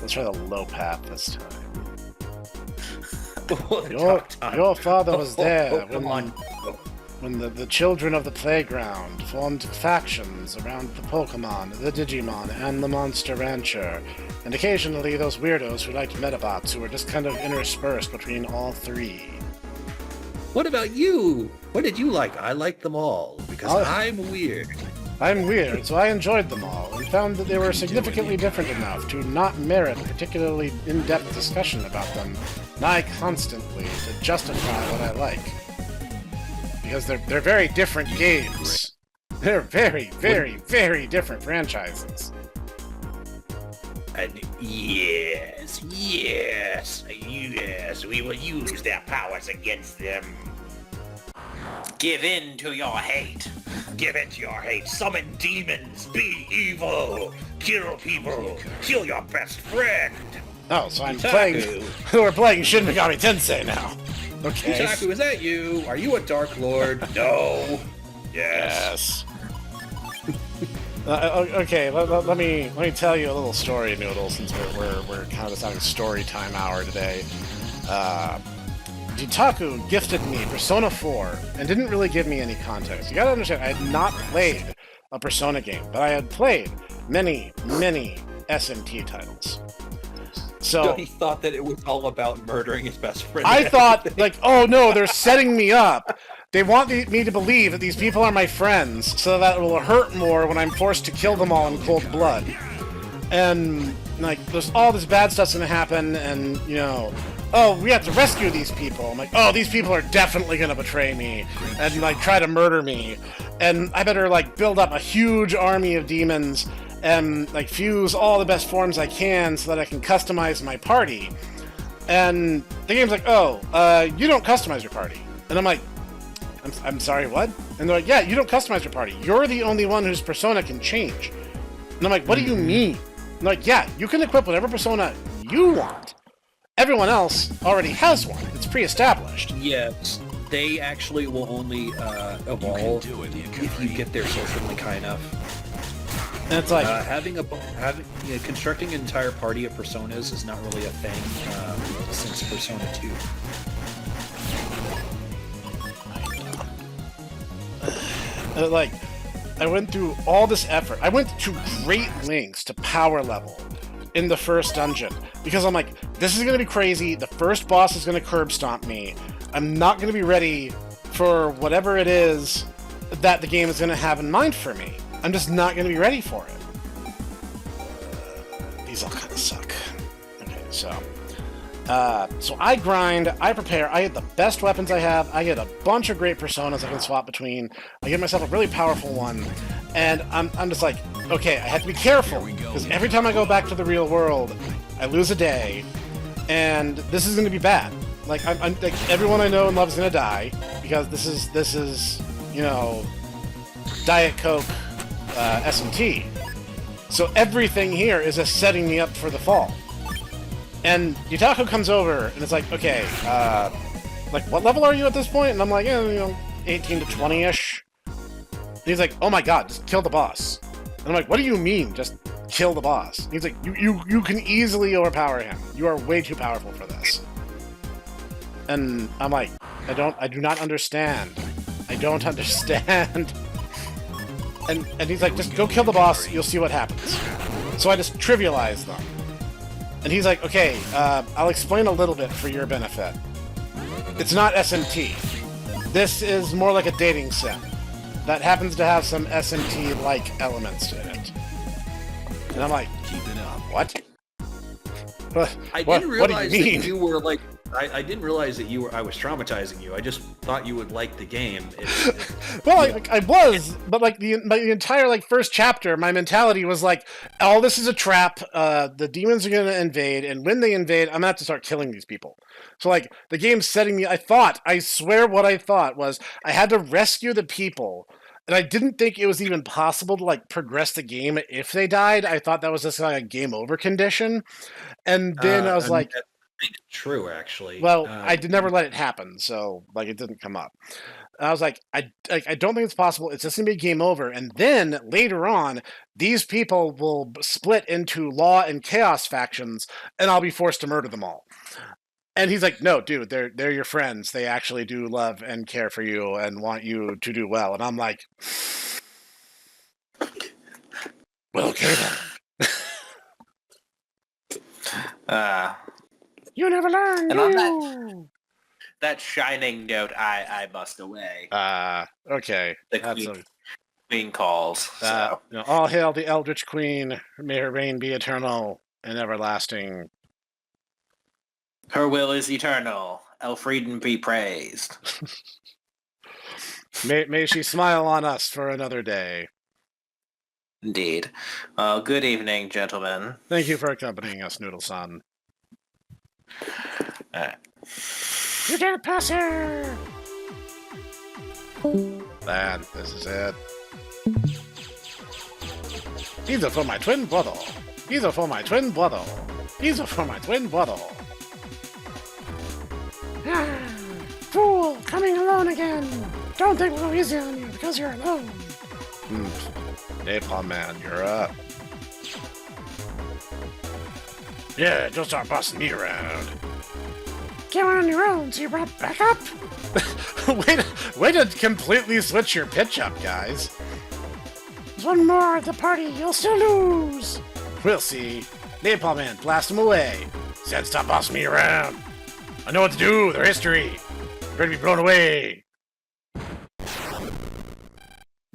let's try the low path this time. Before the Your Dark Times. father was there Pokemon. when the children of the playground formed factions around the Pokemon, the Digimon, and the Monster Rancher, and occasionally those weirdos who liked Metabots who were just kind of interspersed between all three. What about you? What did you like? I liked them all, because I'm weird. I'm weird, so I enjoyed them all, and found that they were significantly different enough to not merit a particularly in-depth discussion about them, nigh constantly, to justify what I like. Because they're very different games. They're very, very, very different franchises. And yes, we will use their powers against them. Give in to your hate. Give in to your hate. Summon demons. Be evil. Kill people. Kill your best friend. Oh, so I'm Itaku. playing... We're playing Shin Megami Tensei now. Okay. Itaku, is that you? Are you a Dark Lord? No. Yes. Yes. Okay, let me tell you a little story, Noodle, since we're kind of just having story time hour today. Jitaku gifted me Persona 4 and didn't really give me any context. You gotta understand, I had not played a Persona game, but I had played many, many SMT titles. So He thought that it was all about murdering his best friend. I thought, like, oh no, they're setting me up. they want me to believe that these people are my friends, so that it will hurt more when I'm forced to kill them all in cold blood. And, like, there's all this bad stuff's gonna happen, and, you know, oh, we have to rescue these people. I'm like, oh, these people are definitely gonna betray me, and, like, try to murder me. And I better, like, build up a huge army of demons, and, like, fuse all the best forms I can so that I can customize my party. And the game's like, oh, you don't customize your party. And I'm like, I'm sorry, what? And they're like, yeah, you don't customize your party. You're the only one whose persona can change. And I'm like, what do you mean? And they're like, yeah, you can equip whatever persona you want. Everyone else already has one. It's pre-established. Yes, they actually will only evolve if you get there socially high enough. And it's like constructing an entire party of personas is not really a thing since Persona 2. Like, I went through all this effort. I went to great lengths to power level in the first dungeon because I'm like, this is gonna be crazy. The first boss is gonna curb stomp me. I'm not gonna be ready for whatever it is that the game is gonna have in mind for me. I'm just not gonna be ready for it. These all kind of suck. Okay, so I grind, I prepare, I get the best weapons I have, I get a bunch of great personas I can swap between, I get myself a really powerful one, and I'm just like, okay, I have to be careful, because every time I go back to the real world, I lose a day, and this is going to be bad. Like, I'm like, everyone I know and love is going to die, because this is, you know, Diet Coke, S&T. So everything here is just setting me up for the fall. And Yutako comes over, and it's like, okay, like, what level are you at this point? And I'm like, you know, 18 to 20-ish. And he's like, oh my god, just kill the boss. And I'm like, what do you mean, just kill the boss? And he's like, you can easily overpower him. You are way too powerful for this. And I'm like, I do not understand. I don't understand. And he's like, just go kill the boss, you'll see what happens. So I just trivialize them. And he's like, okay, I'll explain a little bit for your benefit. It's not SMT. This is more like a dating sim that happens to have some SMT-like elements in it. And I'm like, Keep it up. what? I didn't realize that you were like. I didn't realize that I was traumatizing you. I just thought you would like the game. Well, I was, but like the entire like first chapter, my mentality was like, "Oh, this is a trap. The demons are gonna invade, and when they invade, I'm gonna have to start killing these people." So like the game's setting me. I swear, what I thought was I had to rescue the people, and I didn't think it was even possible to like progress the game if they died. I thought that was just like a game over condition, and then I was like. True, actually. Well, I did never let it happen, so like it didn't come up. I was like, I don't think it's possible. It's just gonna be game over, and then later on, these people will split into law and chaos factions, and I'll be forced to murder them all. And he's like, no, dude, they're your friends. They actually do love and care for you and want you to do well. And I'm like, well, okay then. You never learn, and on that shining note, I bust away. Okay. The queen calls. So. You know, all hail the Eldritch Queen. May her reign be eternal and everlasting. Her will is eternal. Elfrieden be praised. May she smile on us for another day. Indeed. Well, good evening, gentlemen. Thank you for accompanying us, Noodle-san. You can't pass her! Man, this is it. These are for my twin brother. These are for my twin brother. These are for my twin brother. Fool! Coming alone again! Don't think we'll go easy on you because you're alone. Napalm Man, you're up. Yeah, don't start bossing me around. Get on your own, so you brought backup? way to completely switch your pitch up, guys. There's one more at the party, you'll still lose. We'll see. Napalm Man, blast him away. Said stop bossing me around. I know what to do, they're history. Ready to be blown away.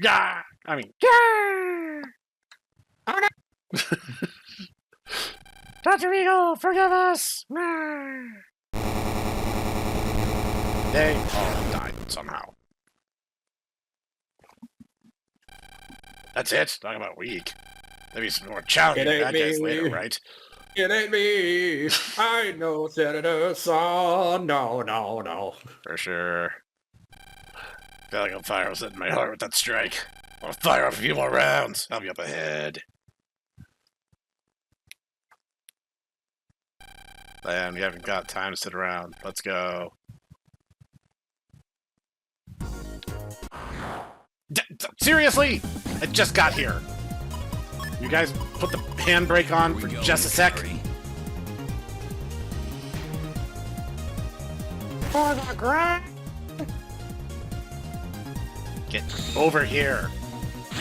Yeah! I mean, yeah! Oh, no. Dr. Eagle, forgive us! They all died somehow. That's it? Talking about weak. Maybe some more challenging bad guys later, right? It ain't me. I ain't no senator, son. No. For sure. Feel like I'm fire was in my heart with that strike. I'll fire off a few more rounds. I'll be up ahead. Man, we haven't got time to sit around. Let's go. Seriously? I just got here. You guys put the handbrake on for just a sec? For the ground! Get over here. I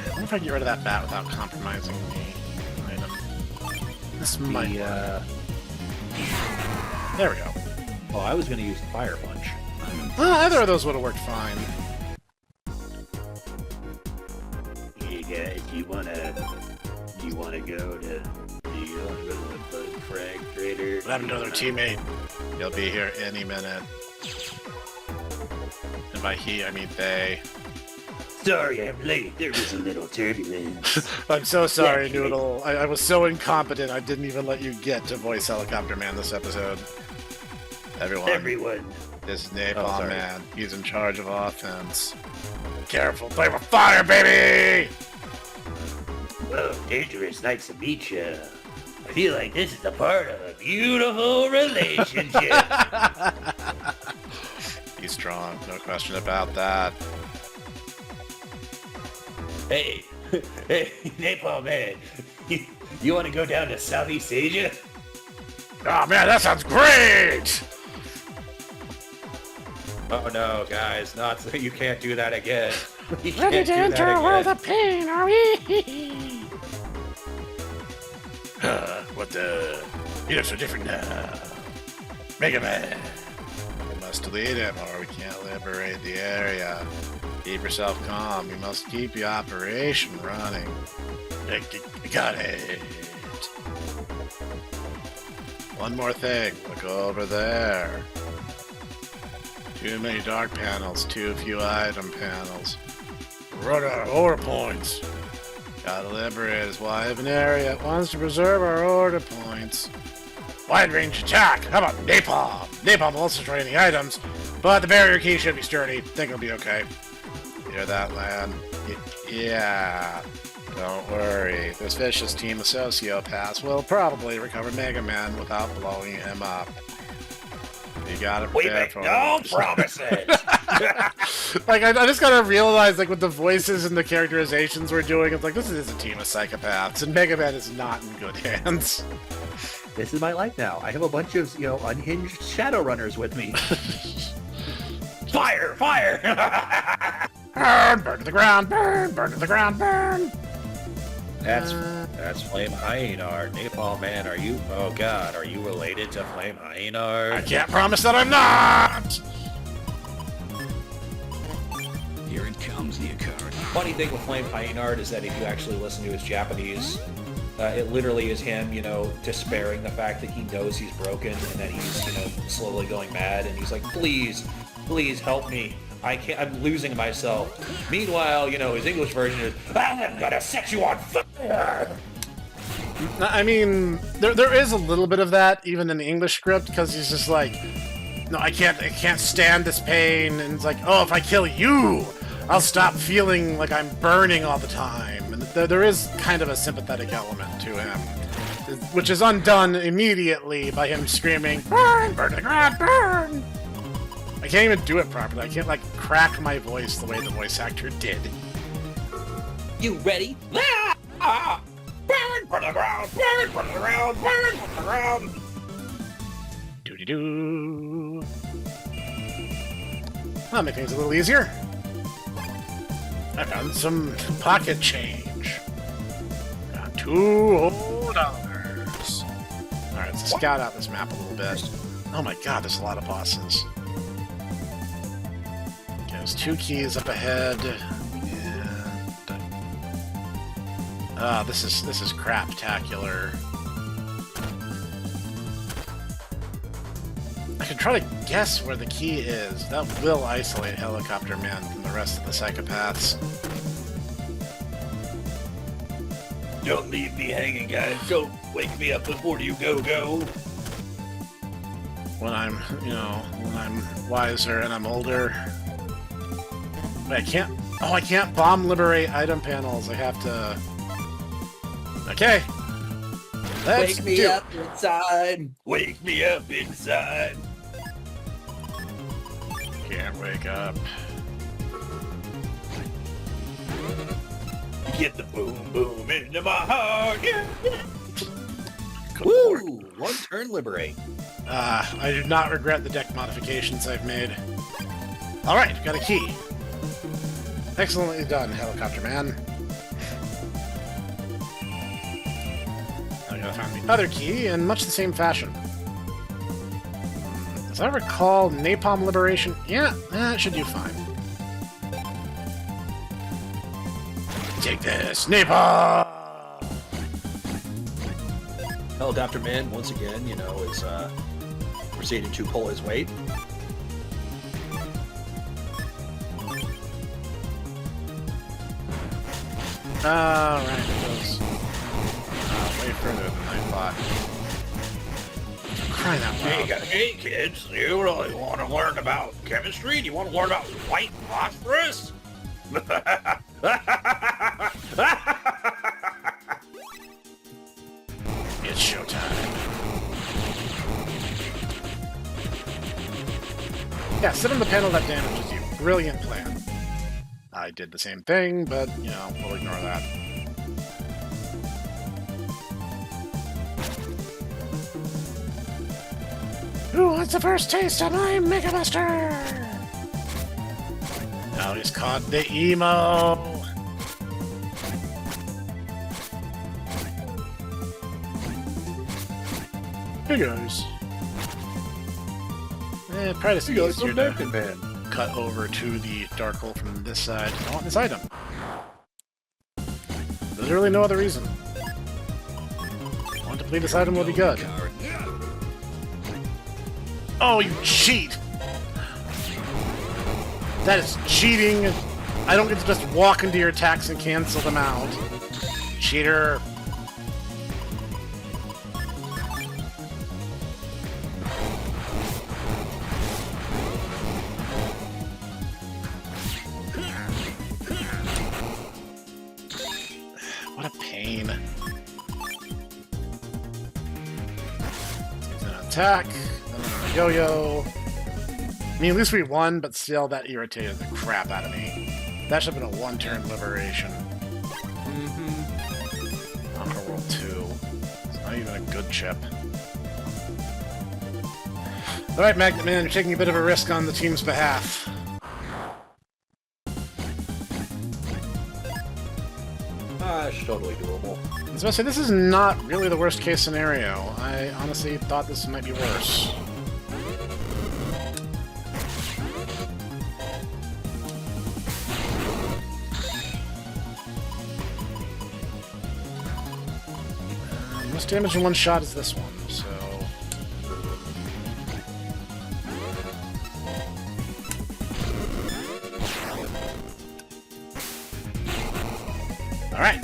wonder if I can get rid of that bat without compromising the item. This might work. There we go. Oh, I was going to use the fire punch. Either of those would have worked fine. Hey guys, you wanna go to the frag trader? What happened to their teammate? He'll be here any minute. And by he, I mean they. Sorry I'm late. There was a little turbulence. I'm so sorry, Noodle. I was so incompetent, I didn't even let you get to voice Helicopter Man this episode. Everyone. This is Napalm Man. He's in charge of offense. Careful, play with fire, baby! Whoa, dangerous. Nice to meet you. I feel like this is a part of a beautiful relationship. He's strong, no question about that. Hey, Napalm Man, you want to go down to Southeast Asia? Oh man, that sounds great! Oh no, guys, you can't do that again. You Ready can't to do enter that a world again. of pain, are we? What the? You're so different now. MegaMan. We must delete him or we can't liberate the area. Keep yourself calm. We must keep the operation running. Got it. One more thing. Look over there. Too many dark panels, too few item panels. Run out of order points. Gotta liberate as wide of an area at once to preserve our order points. Wide range attack! How about napalm? Napalm will also destroy any items, but the barrier key should be sturdy. Think it'll be okay. Hear that, lad? Yeah. Don't worry. This vicious team of sociopaths will probably recover MegaMan without blowing him up. You gotta prepare for no promises. Like, I just gotta realize, like, with the voices and the characterizations we're doing, it's like, this is a team of psychopaths, and MegaMan is not in good hands. This is my life now. I have a bunch of, unhinged Shadowrunners with me. Fire! Burn! Burn to the ground! Burn! Burn to the ground! Burn! That's Flame Hyenar. Napalm Man, are you related to Flame Hyenar? I can't promise that I'm not! Here it comes, the occurrence. Funny thing with Flame Hyenar is that if you actually listen to his Japanese, it literally is him, despairing the fact that he knows he's broken and that he's, slowly going mad, and he's like, please help me. I'm losing myself. Meanwhile, his English version is, I'm gonna set you on fire! I mean, there is a little bit of that, even in the English script, because he's just like, no, I can't stand this pain, and it's like, oh, if I kill you, I'll stop feeling like I'm burning all the time. And there is kind of a sympathetic element to him, which is undone immediately by him screaming, burn, burn to the ground, burn! I can't even do it properly. I can't, crack my voice the way the voice actor did. You ready? Ah! Burn for the ground! Burn for the ground! Burn for the ground! Doo-dee-doo. That'll make things a little easier. I found some pocket change. Got $2. Alright, let's scout out this map a little bit. Oh my god, there's a lot of bosses. There's 2 keys up ahead. And this is craptacular. I can try to guess where the key is. That will isolate Helicopter Man from the rest of the psychopaths. Don't leave me hanging, guys. Don't wake me up before you go. When I'm, when I'm wiser and I'm older. Wait, I can't. Oh, I can't bomb liberate item panels. I have to. Okay. Let's Wake me do up inside. Wake me up inside. Can't wake up. Get the boom boom into my heart. Yeah. Good lord. Woo! One turn liberate. I do not regret the deck modifications I've made. Alright, got a key. Excellently done, Helicopter Man. I gotta find the other key in much the same fashion. As I recall, Napalm Liberation... Yeah, that should do fine. Take this, Napalm! Helicopter Man, once again, is proceeding to pull his weight. Right, it goes way further than I thought. Crying out loud. Hey, kids, you really want to learn about chemistry? Do you want to learn about white phosphorus? It's showtime. Yeah, sit on the panel that damages you. Brilliant plan. I did the same thing, but, we'll ignore that. Who wants the first taste of my Mega Buster? Now he's caught the emo. Hey guys. Probably just easier to Man. cut over to the dark hole from this side. I want this item. Literally no other reason. I want to play this item will be good. Oh, you cheat! That is cheating. I don't get to just walk into your attacks and cancel them out. Cheater. What a pain. He's gonna attack, then I'm gonna yo-yo. I mean, at least we won, but still, that irritated the crap out of me. That should have been a one-turn liberation. I'm gonna roll 2. It's not even a good chip. Alright, MegaMan, you're taking a bit of a risk on the team's behalf. It's totally doable. I was about to say, this is not really the worst case scenario. I honestly thought this might be worse. Most damage in one shot is this one, so... Alright.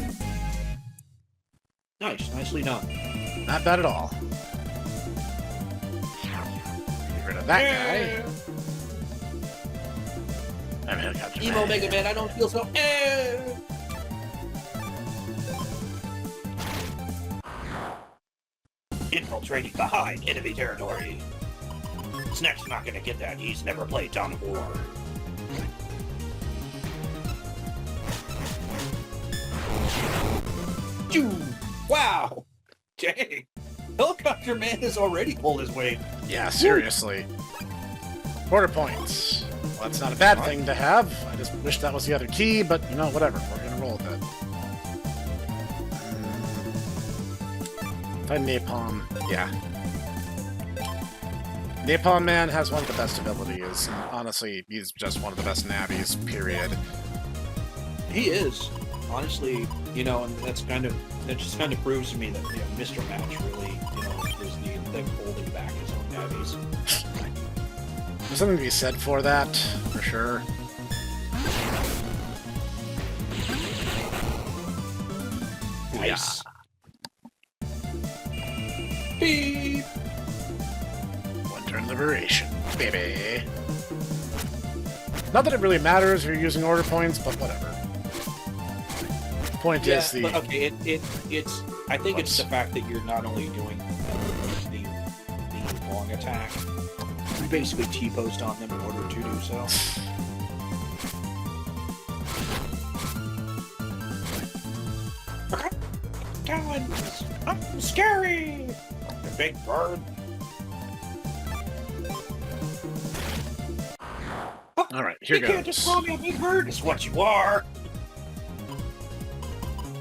Nice, nicely done. Not bad at all. Get rid of that guy. I'm Helicopter Emo Man. MegaMan, I don't feel so. Infiltrating behind enemy territory. Snek's not gonna get that. He's never played Dawn of War. Wow! Dang! Helicopter Man has already pulled his weight. Yeah, seriously. Quarter points. Well, that's not a bad thing to have. I just wish that was the other key, but, whatever. We're gonna roll with it. If I napalm... Yeah. Napalm Man has one of the best abilities, and honestly, he's just one of the best nabbies, period. He is. Honestly, you know, and that just kind of proves to me that, you know, Mr. Match really, you know, is the thing holding back his own nabbies. There's something to be said for that, for sure. Nice. Beep! One-turn liberation, baby. Not that it really matters if you're using order points, but whatever. Point is the... But okay, it's... I think it's the fact that you're not only doing the long attack, you basically T-posed on them in order to do so. Talons! I'm scary! The big bird! Alright, here goes. You can't just call me a big bird! It's what you are!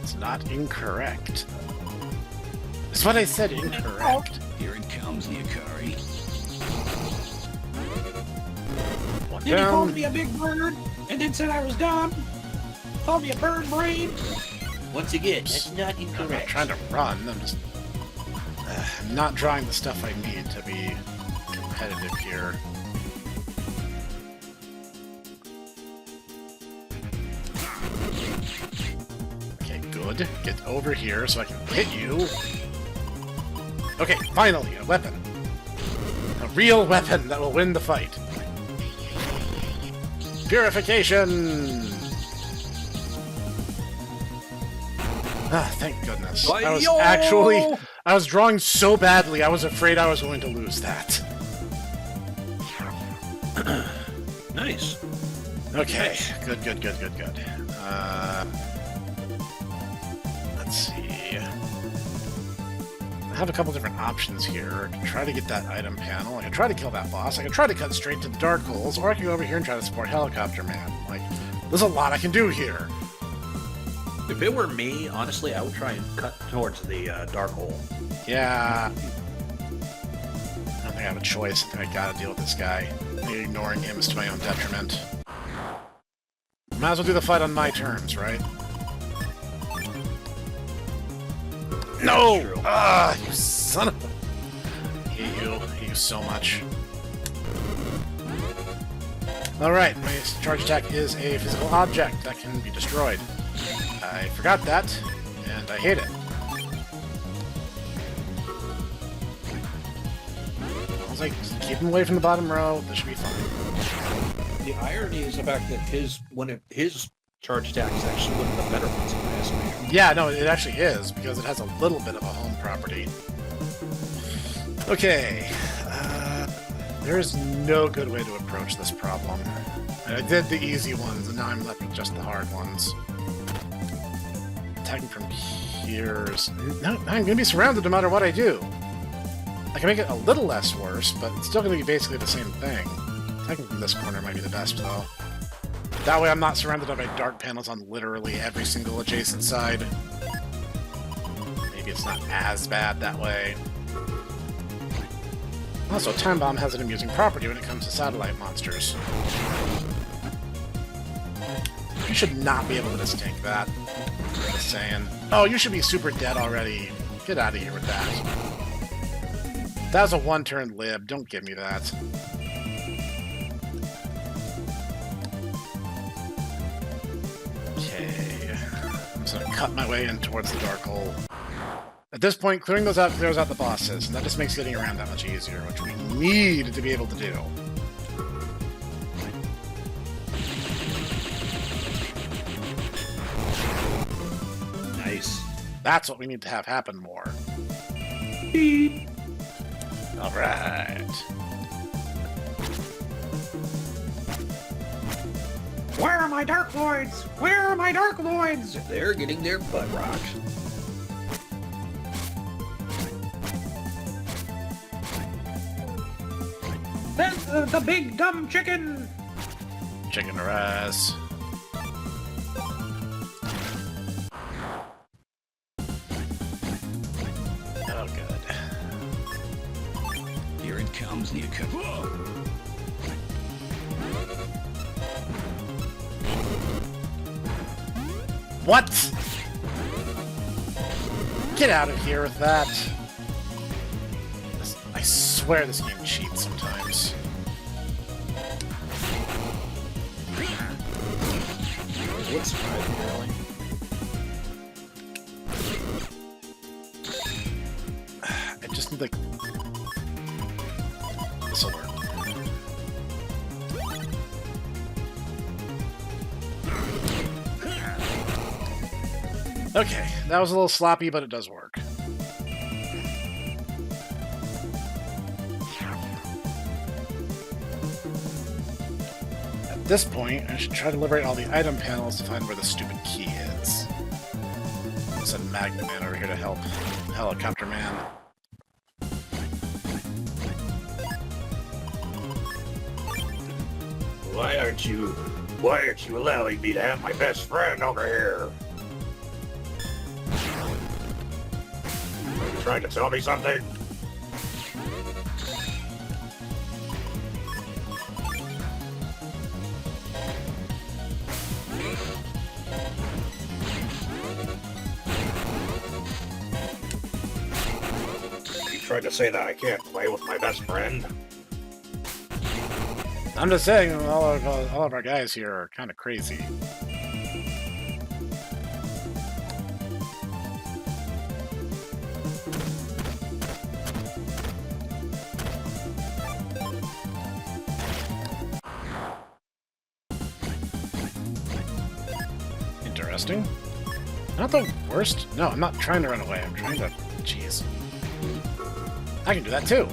It's not incorrect. It's what I said, incorrect. Here it comes, the Akari. One Then you called down. me a big bird, and then said I was dumb. Called me a bird brain. Once again, that's not I'm not incorrect. trying to run, I'm just... I'm not drawing the stuff I need to be competitive here. Okay, good. Get over here so I can hit you. Okay, finally, a weapon. A real weapon that will win the fight. Purification! Ah, thank goodness. I was drawing so badly, I was afraid I was going to lose that. Nice. Okay, good. Let's see. I have a couple different options here. I can try to get that item panel, I can try to kill that boss, I can try to cut straight to the dark holes, or I can go over here and try to support Helicopter Man. Like, there's a lot I can do here. If it were me, honestly, I would try and cut towards the dark hole. Yeah. I don't think I have a choice. I think I gotta deal with this guy. I think ignoring him is to my own detriment. Might as well do the fight on my terms, right? No! Ah, you son of a... I hate you so much. Alright, my charge attack is a physical object that can be destroyed. I forgot that, and I hate it. I was like, just keep him away from the bottom row, this should be fine. The irony is the fact that his charge attack is actually one of the better ones in my estimation. Yeah, no, it actually is, because it has a little bit of a home property. Okay, there is no good way to approach this problem. I did the easy ones, and now I'm left with just the hard ones. Attacking from here is... No, I'm going to be surrounded no matter what I do. I can make it a little less worse, but it's still going to be basically the same thing. Attacking from this corner might be the best, though. That way I'm not surrounded by dark panels on literally every single adjacent side. Maybe it's not as bad that way. Also, Time Bomb has an amusing property when it comes to satellite monsters. You should not be able to mistake that. Just saying. Oh, you should be super dead already. Get out of here with that. That was a one-turn lib. Don't give me that. Okay. I'm just gonna cut my way in towards the dark hole. At this point, clearing those out clears out the bosses, and that just makes getting around that much easier, which we need to be able to do. Nice. That's what we need to have happen more. Alright. Where are my Dark Lords? Where are my Dark Lords? They're getting their butt rocked. That's the big dumb chicken! Chicken her ass. Oh, good. Here it comes the Akari. What? Get out of here with that. I swear this game cheats sometimes. Would surprise me, really. I just need, like... This'll work. Okay, that was a little sloppy, but it does work. At this point, I should try to liberate all the item panels to find where the stupid key is. Send MegaMan over here to help. Helicopter Man. Why aren't you allowing me to have my best friend over here? Are you trying to tell me something? You trying to say that I can't play with my best friend? I'm just saying, all of our guys here are kind of crazy. Interesting. Not the worst. No, I'm not trying to run away. I'm trying to... Jeez. I can do that too.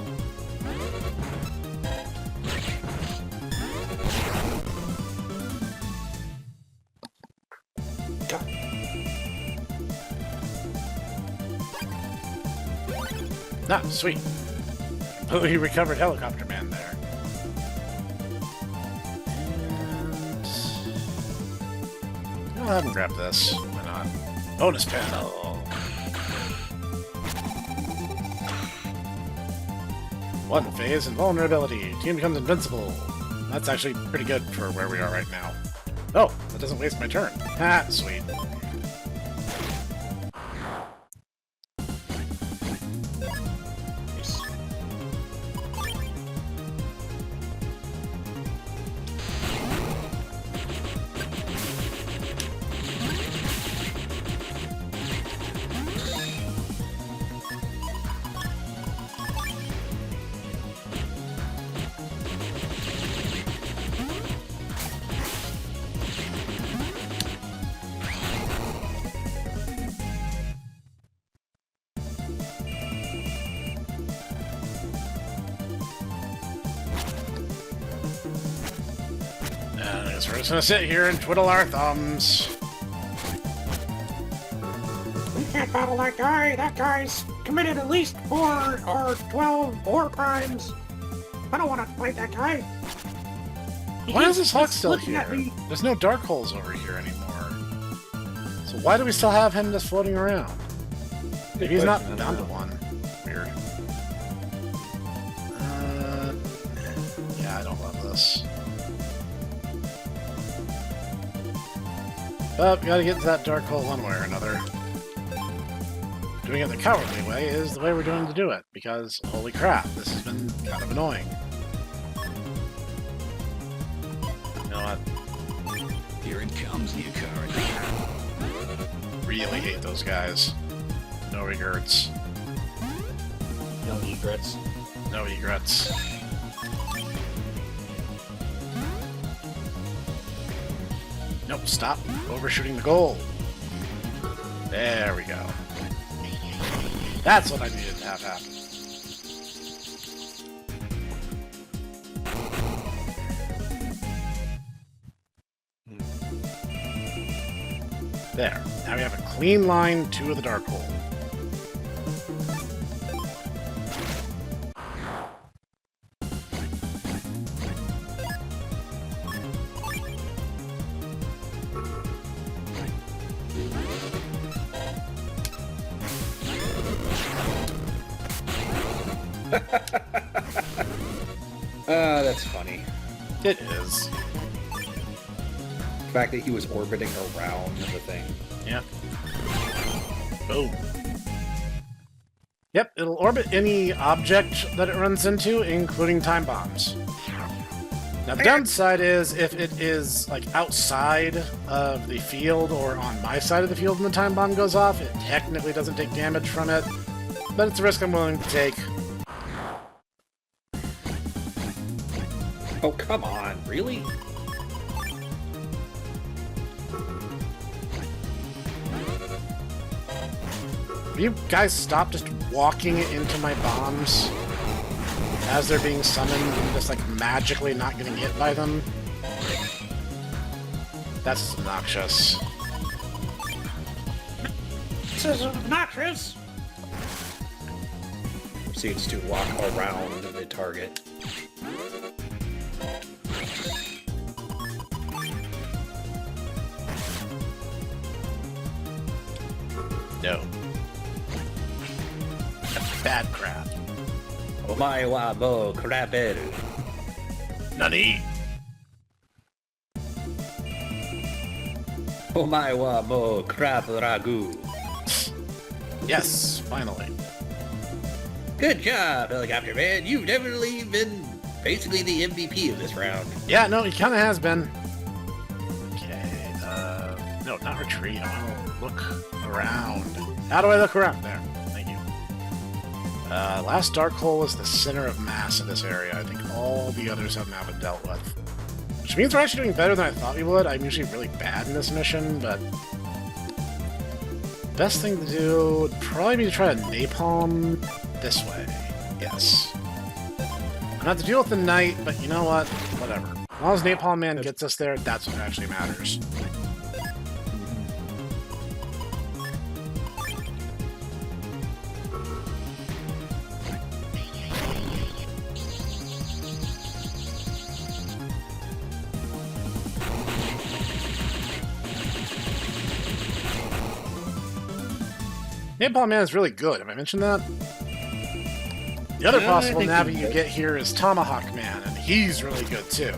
Ah, sweet. Completely recovered Helicopter Man there. And... I'll have him grab this. Why not? Bonus panel! One phase invulnerability. Team becomes invincible. That's actually pretty good for where we are right now. Oh, that doesn't waste my turn. Ha, sweet. I guess we're just gonna sit here and twiddle our thumbs. We can't battle that guy. That guy's committed at least 4 or 12 war crimes. I don't want to fight that guy. Why is this Hawk still looking at here? me. There's no dark holes over here anymore. So why do we still have him just floating around? Maybe he's not down to one. Weird. Yeah, I don't love this. But we gotta get to that dark hole one way or another. Doing it the cowardly way is the way we're doing to do it, because holy crap, this has been kind of annoying. You know what? Here it comes, the Akari. Really hate those guys. No regrets. No egrets. No egrets. Nope, stop overshooting the goal. There we go. That's what I needed to have happen. There. Now we have a clean line to the dark hole. It is. The fact that he was orbiting around the thing. Yeah. Boom. Yep, it'll orbit any object that it runs into, including time bombs. Now, the downside is if it is, like, outside of the field or on my side of the field and the time bomb goes off, it technically doesn't take damage from it, but it's a risk I'm willing to take. Oh, come on, really? Will you guys stop just walking into my bombs as they're being summoned and just, like, magically not getting hit by them? That's obnoxious. This is obnoxious. Proceeds to walk around the target. No. That's bad crap. Omae wa mo kraberu. Nani? Omae wa mo crab ragu. Yes, finally. Good job, Helicopter Man. You've definitely been basically the MVP of this round. Yeah, no, he kind of has been. Okay, no, not retreat. I want to look around. How do I look around? There, thank you. Last dark hole is the center of mass in this area. I think all the others have now been dealt with. Which means we're actually doing better than I thought we would. I'm usually really bad in this mission, but... best thing to do would probably be to try to napalm this way. Yes. I'm gonna have to deal with the night, but you know what? Whatever. As long as Napalm Man gets us there, that's what actually matters. Napalm Man is really good. Have I mentioned that? The other possible Navi you get here is Tomahawk Man, and he's really good too.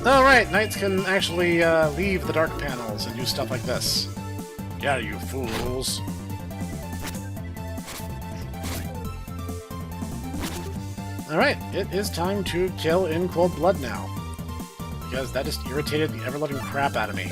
Alright, knights can actually leave the dark panels and do stuff like this. Yeah, you fools. Alright, it is time to kill in cold blood now. Because that just irritated the ever-loving crap out of me.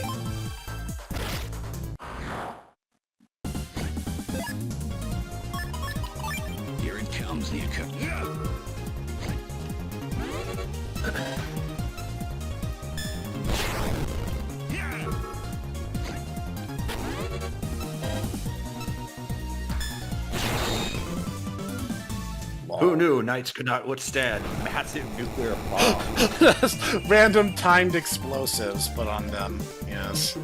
Who knew knights could not withstand massive nuclear bomb? Random timed explosives put on them, yes.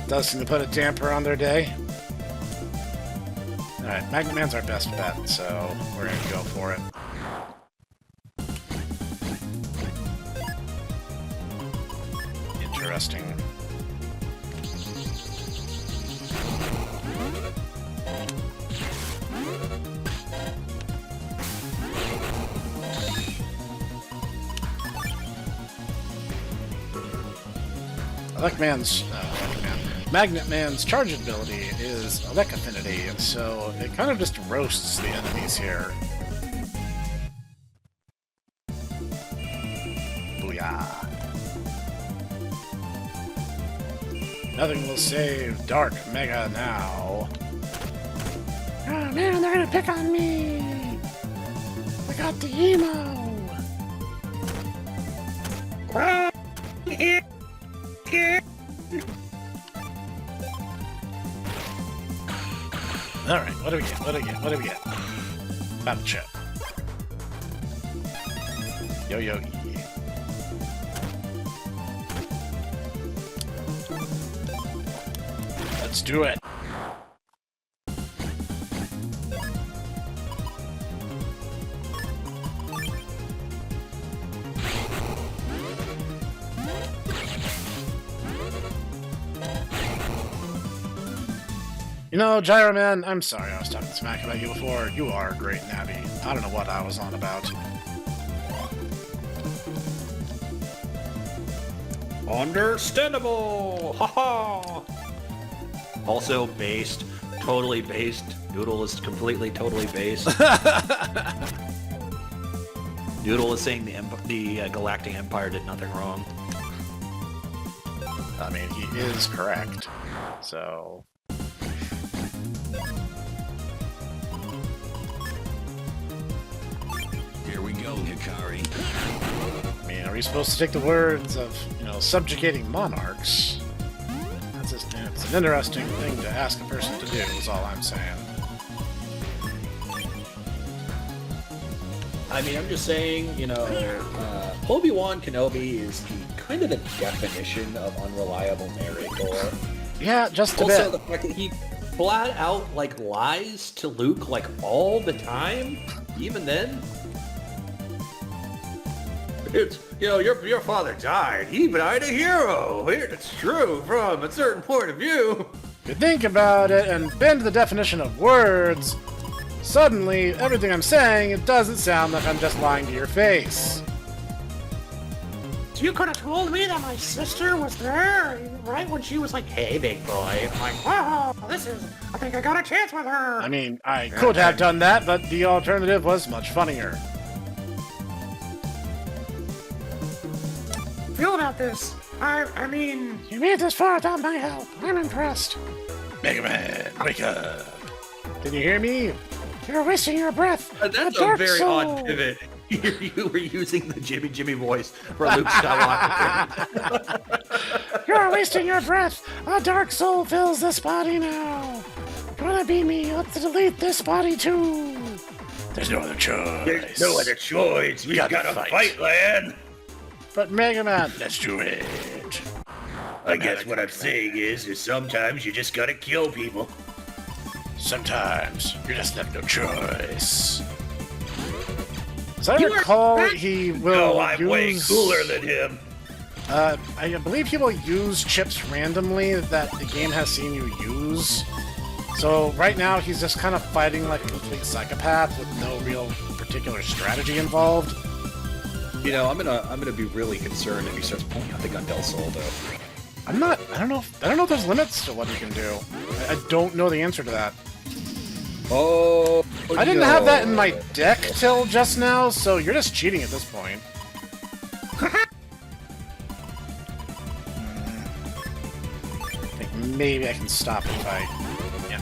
Does seem to put a damper on their day. Alright, MegaMan's our best bet, so we're gonna go for it. Interesting. Magnet Man's charge ability is Elec Affinity, so it kind of just roasts the enemies here. Booyah. Nothing will save Dark Mega now. Oh man, they're gonna pick on me! I got the emo! Alright, what do we get? What do we get? What do we get? Battle chip. Yo-yo-e. Let's do it. You know, Gyro Man, I'm sorry I was talking smack about you before. You are a great Navi. I don't know what I was on about. Understandable! Haha! Also based. Totally based. Noodle is completely, totally based. Noodle is saying the Galactic Empire did nothing wrong. I mean, he is correct. So... Here we go, Hikari. I mean, are we supposed to take the words of, subjugating monarchs? That's just, it's an interesting thing to ask a person to do, is all I'm saying. I mean, I'm just saying, Obi-Wan Kenobi is kind of the definition of unreliable narrator. Yeah, just a Also, bit. the fact that he flat out, lies to Luke, all the time, even then. It's, your father died. He died a hero. It's true from a certain point of view. If you think about it and bend the definition of words, suddenly, everything I'm saying, it doesn't sound like I'm just lying to your face. You could have told me that my sister was there, right when she was like, "Hey, big boy." I'm like, "Wow, I think I got a chance with her." I mean, I could have done that, but the alternative was much funnier. Feel about this. I mean, you made it this far without my help. I'm impressed. MegaMan, wake up. Can you hear me? You're wasting your breath. That's A a dark very soul. odd pivot. You were using the Jimmy voice for Luke Skywalker. You're wasting your breath. A dark soul fills this body now. You wanna be me? Let's delete this body too. There's no other choice. There's no other choice. We gotta fight, Lan. But MegaMan, Let's do it. I guess what I'm saying is sometimes you just gotta kill people. Sometimes you just have no choice. as I recall, he will No, I'm way use... cooler than him. I believe he will use chips randomly that the game has seen you use. So right now he's just kind of fighting like a complete psychopath with no real particular strategy involved. I'm gonna be really concerned if he starts pulling out the gun Del Sol, though. I don't know if there's limits to what he can do. I don't know the answer to that. Oh, I didn't have that in my deck till just now, so you're just cheating at this point. I think maybe I can stop if I... Yeah.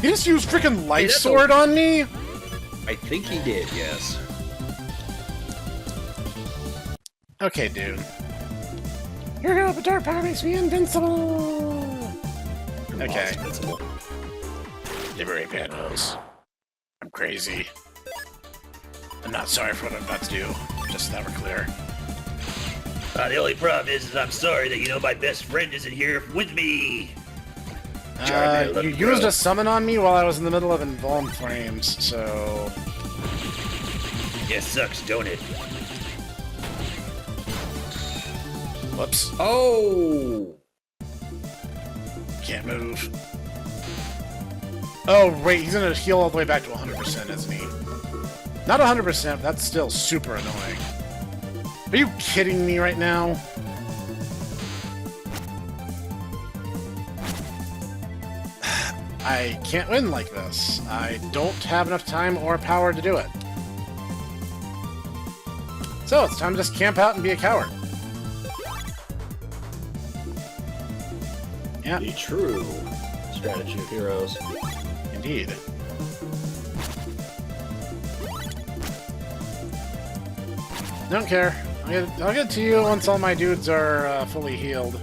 He just used freaking Life that's Sword on me? I think he did, yes. Okay, dude. Your help with dark power makes me invincible. Okay. Invincible. Liberate panels. I'm crazy. I'm not sorry for what I'm about to do. Just so that we're clear. The only problem is I'm sorry that, my best friend isn't here with me. You used a summon on me while I was in the middle of Invuln Flames, so... Yeah, sucks, don't it? Whoops. Oh! Can't move. Oh, wait, he's gonna heal all the way back to 100%, isn't he? Not 100%, that's still super annoying. Are you kidding me right now? I can't win like this. I don't have enough time or power to do it. So, it's time to just camp out and be a coward. Yeah. The true strategy of heroes. Indeed. Don't care. I'll get to you once all my dudes are fully healed.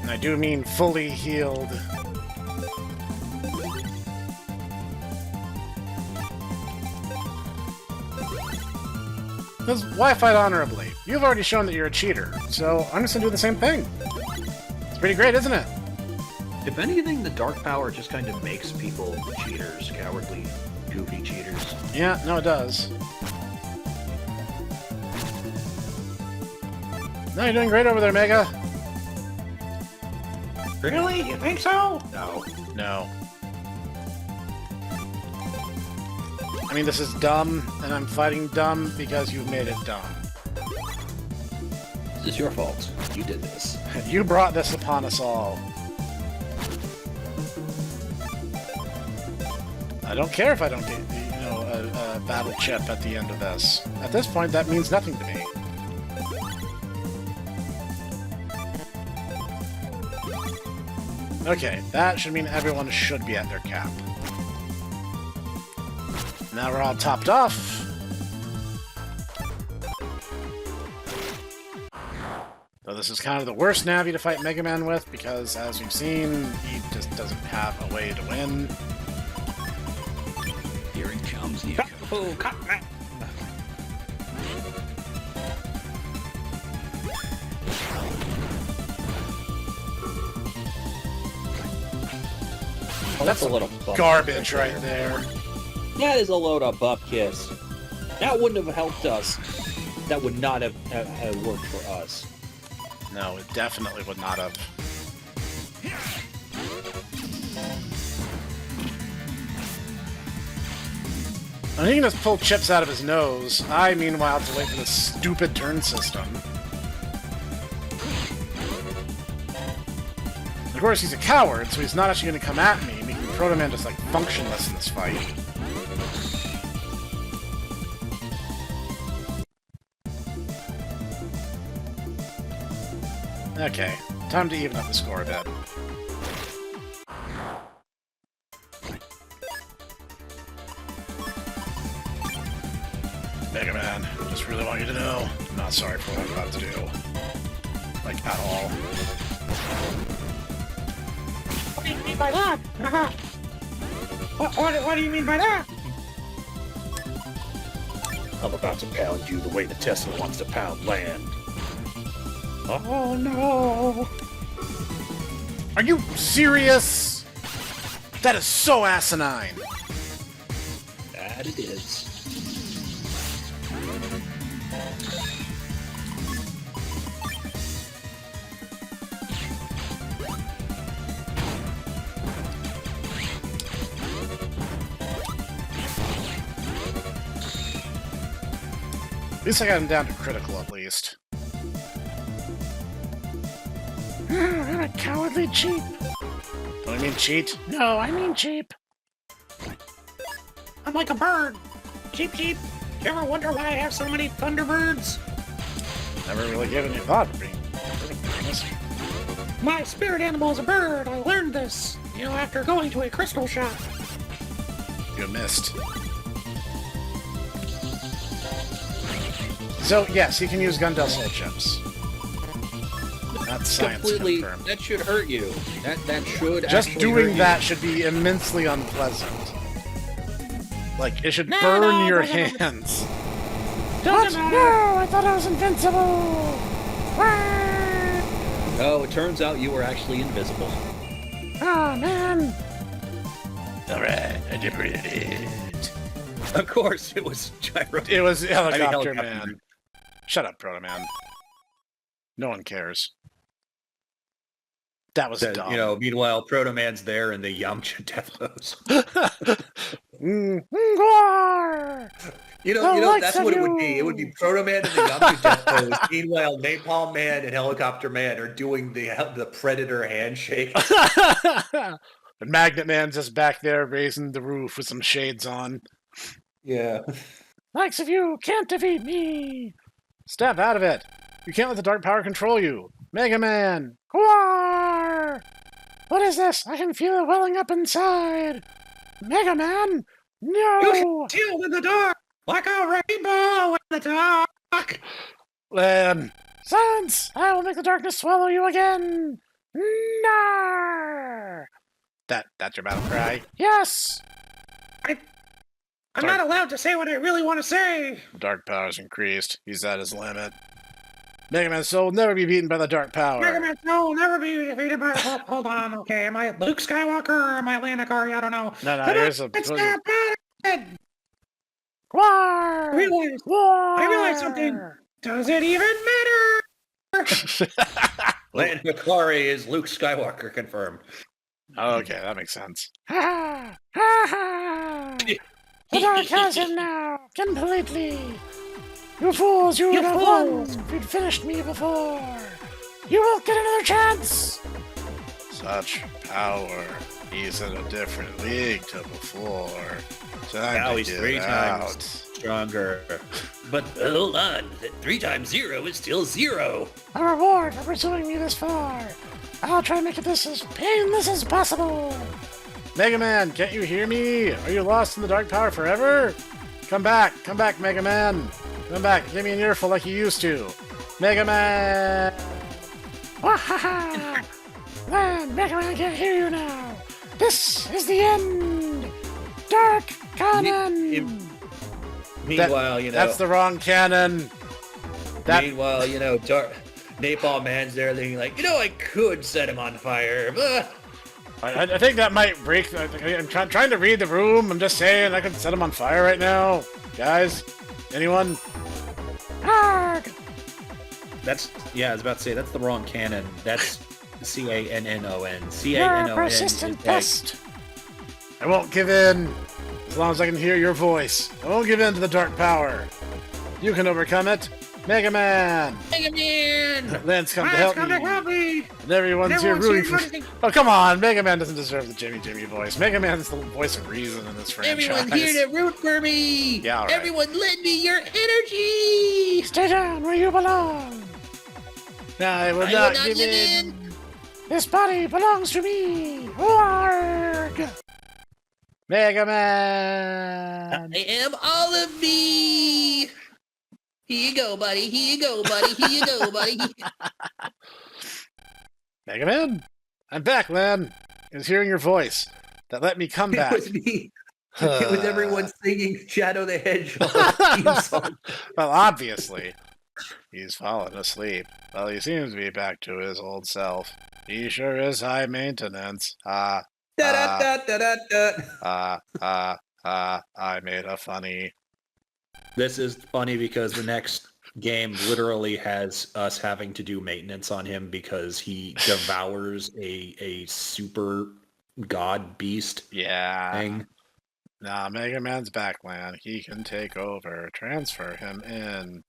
And I do mean fully healed. Because why fight honorably? You've already shown that you're a cheater, so I'm just gonna do the same thing. It's pretty great, isn't it? If anything, the dark power just kind of makes people cheaters, cowardly, goofy cheaters. Yeah, no, it does. No, you're doing great over there, Mega. Really? You think so? No. No. I mean, this is dumb, and I'm fighting dumb because you made it dumb. This is your fault. You did this. You brought this upon us all. I don't care if I don't get, a battle chip at the end of this. At this point, that means nothing to me. Okay, that should mean everyone should be at their cap. Now we're all topped off. So this is kind of the worst Navi to fight MegaMan with, because as we've seen, he just doesn't have a way to win. Here it comes, you Oh, cut that. Oh, that's a little butt Garbage kiss right there. That is a load of butt kiss. That wouldn't have helped us. That would not have worked for us. No, it definitely would not have. And he can just pull chips out of his nose. I, meanwhile, have to wait for this stupid turn system. Of course, he's a coward, so he's not actually going to come at me, making ProtoMan just, like, functionless in this fight. Okay, time to even up the score a bit. MegaMan, just really want you to know, I'm not sorry for what I'm about to do. Like, at all. What do you mean by that? What do you mean by that? I'm about to pound you the way the Tesla wants to pound land. Oh no! Are you serious? That is so asinine! That it is. At least I got him down to critical, at least. I'm a cowardly cheap. Don't I mean cheat? No, I mean cheap. I'm like a bird. Cheep, cheep. You ever wonder why I have so many Thunderbirds? Never really given you thought of being honest. My spirit animal is a bird. I learned this, after going to a crystal shop. You missed. So, yes, he can use Gundel Soul Chips. That's science Completely. confirmed. That should hurt you. That should Just actually doing hurt that you. should be immensely unpleasant. Like, it should No, burn no, your doesn't matter. hands. Doesn't matter. No, I thought I was invincible! Oh, it turns out you were actually invisible. Oh man! Alright, I liberated it. Of course, it was Gyro. It was Helicopter Helicopter Man. Man. Shut up, ProtoMan. No one cares. That was That, dumb. meanwhile, ProtoMan's there in the Yamcha death pose. That's what it would be. It would be ProtoMan and the Yamcha death pose. Meanwhile, Napalm Man and Helicopter Man are doing the Predator handshake. And Magnet Man's just back there raising the roof with some shades on. Yeah. Likes of you can't defeat me! Step out of it! You can't let the dark power control you! Mega Man! Gwar! What is this? I can feel it welling up inside! Mega Man? No! You can feel in the dark like a rainbow in the dark. Silence! I will make the darkness swallow you again! Nar! That's your battle cry? Yes! I'm not allowed to say what I really want to say. Dark power's increased. He's at his limit. Mega Man's soul will never be beaten by the dark power. Mega Man will never be defeated by... Hold on, okay. Am I Luke Skywalker or am I Lanakari? I don't know. No, But here's a... it's not bad. Gwar! I realized something. Does it even matter? Land Makari is Luke Skywalker confirmed. Okay, that makes sense. Ha ha! Ha ha! The dark has him now, completely. You fools, you would have won if you'd finished me before. You won't get another chance. Such power. He's in a different league to before. Time Now to he's get 3 out. times stronger. But hold on, 3 times 0 is still 0. A reward for pursuing me this far. I'll try and make it this as painless as possible. Mega Man, can't you hear me? Are you lost in the dark power forever? Come back, Mega Man. Come back, give me an earful like you used to. Mega Man! Wahaha! Man, MegaMan can't hear you now. This is the end. Dark Cannon. Meanwhile, you know. That's the wrong cannon. Meanwhile, you know, Napalm Man's there thinking like, you know, I could set him on fire. But I think that might break. I'm trying to read the room. I'm just saying I could set him on fire right now. Guys, anyone? Arg! Yeah, I was about to say, that's the wrong canon. That's C-A-N-N-O-N. You're a C-A-N-O-N. persistent pest. I won't give in. As long as I can hear your voice. I won't give in to the dark power. You can overcome it. Mega Man! Lance come to help me. And everyone's here rooting for... Oh, come on. Mega Man doesn't deserve the Jimmy Voice. Mega Man's the voice of reason in this franchise. everyone's here to root for me. Yeah, all right. Everyone lend me your energy. Stay down where you belong. I will I not will not give give in. in. This body belongs to me. Arg! Mega Man! I am all of me. Here you go, buddy. Here you go, buddy. Here you go, buddy. Mega Man? I'm back, Lan. I was hearing your voice. That let me come It back. was me. It was everyone singing Shadow the Hedgehog theme song. Well, obviously. He's fallen asleep. Well, he seems to be back to his old self. He sure is high maintenance. Da-da-da-da-da-da. I made a funny. This is funny because the next game literally has us having to do maintenance on him because he devours a super god beast Yeah. thing. Nah, Mega Man's back, Lan. He can take over. Transfer him in.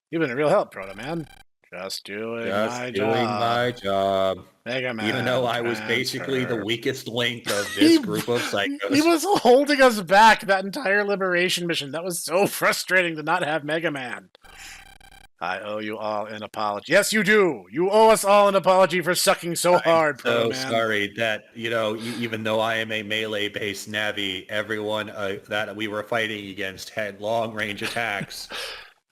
You've been a real help, ProtoMan. Just doing my job. Mega Man. Even though I was basically the transfer. weakest link of this group of psychos. He was holding us back that entire liberation mission. That was so frustrating to not have Mega Man. I owe you all an apology. Yes, you do. You owe us all an apology for sucking so hard, So ProtoMan. sorry that, even though I am a melee-based Navi, everyone that we were fighting against had long-range attacks.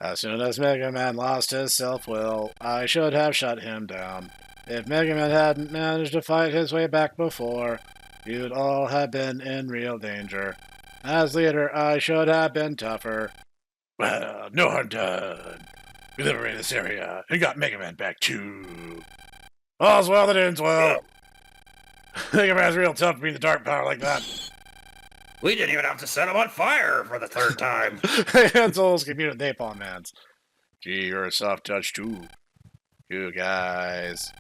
As soon as Mega Man lost his self-will, I should have shut him down. If Mega Man hadn't managed to fight his way back before, you'd all have been in real danger. As leader, I should have been tougher. Well, no harm done. We liberated this area and got Mega Man back too. All's well that ends well. Mega Man's real tough being the dark power like that. We didn't even have to set him on fire for the 3rd time. Hansel's computer Napalm Man's. Gee, you're a soft touch too. You guys.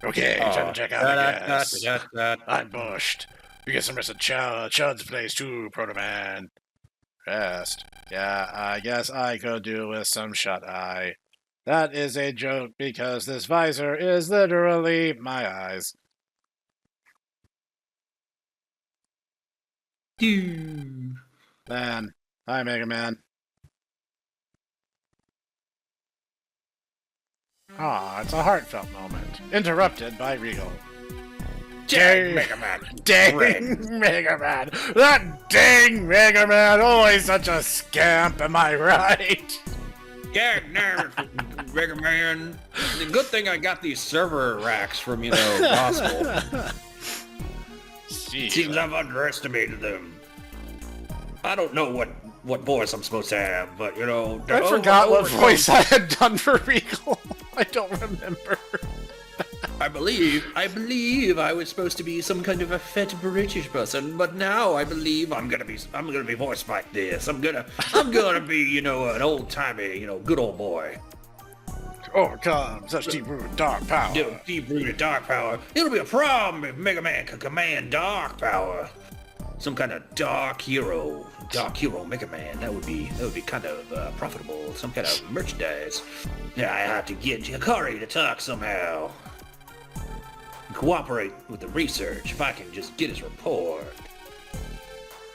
Okay, time to check out the guest. I'm bushed. You get some rest at Chud's place too, ProtoMan. Rest? Yeah, I guess I could do with some shut-eye. That is a joke because this visor is literally my eyes. Man. Hi, Mega Man. Ah, it's a heartfelt moment. Interrupted by Regal. Dang Mega Man! Dang Mega Man! That dang Mega Man! Always such a scamp, am I right? Yeah, Mega Man. The good thing I got these server racks from, Gospel. Seems I've underestimated them. I don't know what voice I'm supposed to have, but I forgot what voice I had done for Regal. I don't remember. I believe I was supposed to be some kind of a fat British person, but now I believe I'm gonna be voiced like this. I'm gonna be, an old timey, good old boy. Overcome such deep-rooted dark power. Deep-rooted dark power. It'll be a problem if Mega Man can command dark power. some kind of dark hero MegaMan. That would be kind of profitable. Some kind of merchandise. Yeah, I have to get Hikari to talk somehow. Cooperate with the research. If I can just get his report,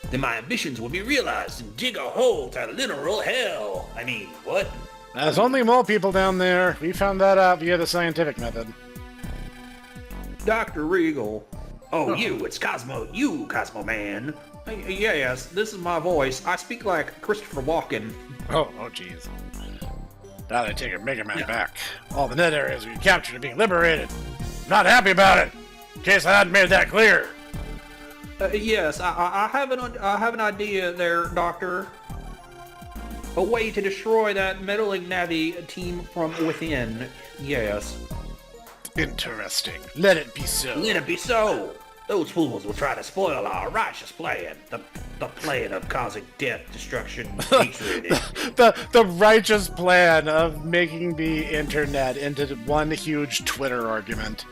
then my ambitions will be realized and dig a hole to literal hell. I mean, what? There's only mole people down there. We found that out via the scientific method. Dr. Regal. Oh, it's Cosmo. You, Cosmo Man. Yes, this is my voice. I speak like Christopher Walken. Oh, jeez. Now they take our MegaMan back. All the net areas we captured are being liberated. Not happy about it. In case I hadn't made that clear. Yes, I have an idea there, Doctor. A way to destroy that meddling Navi team from within. Yes. Interesting. Let it be so. Let it be so. Those fools will try to spoil our righteous plan. The plan of causing death, destruction, hatred. the righteous plan of making the internet into one huge Twitter argument.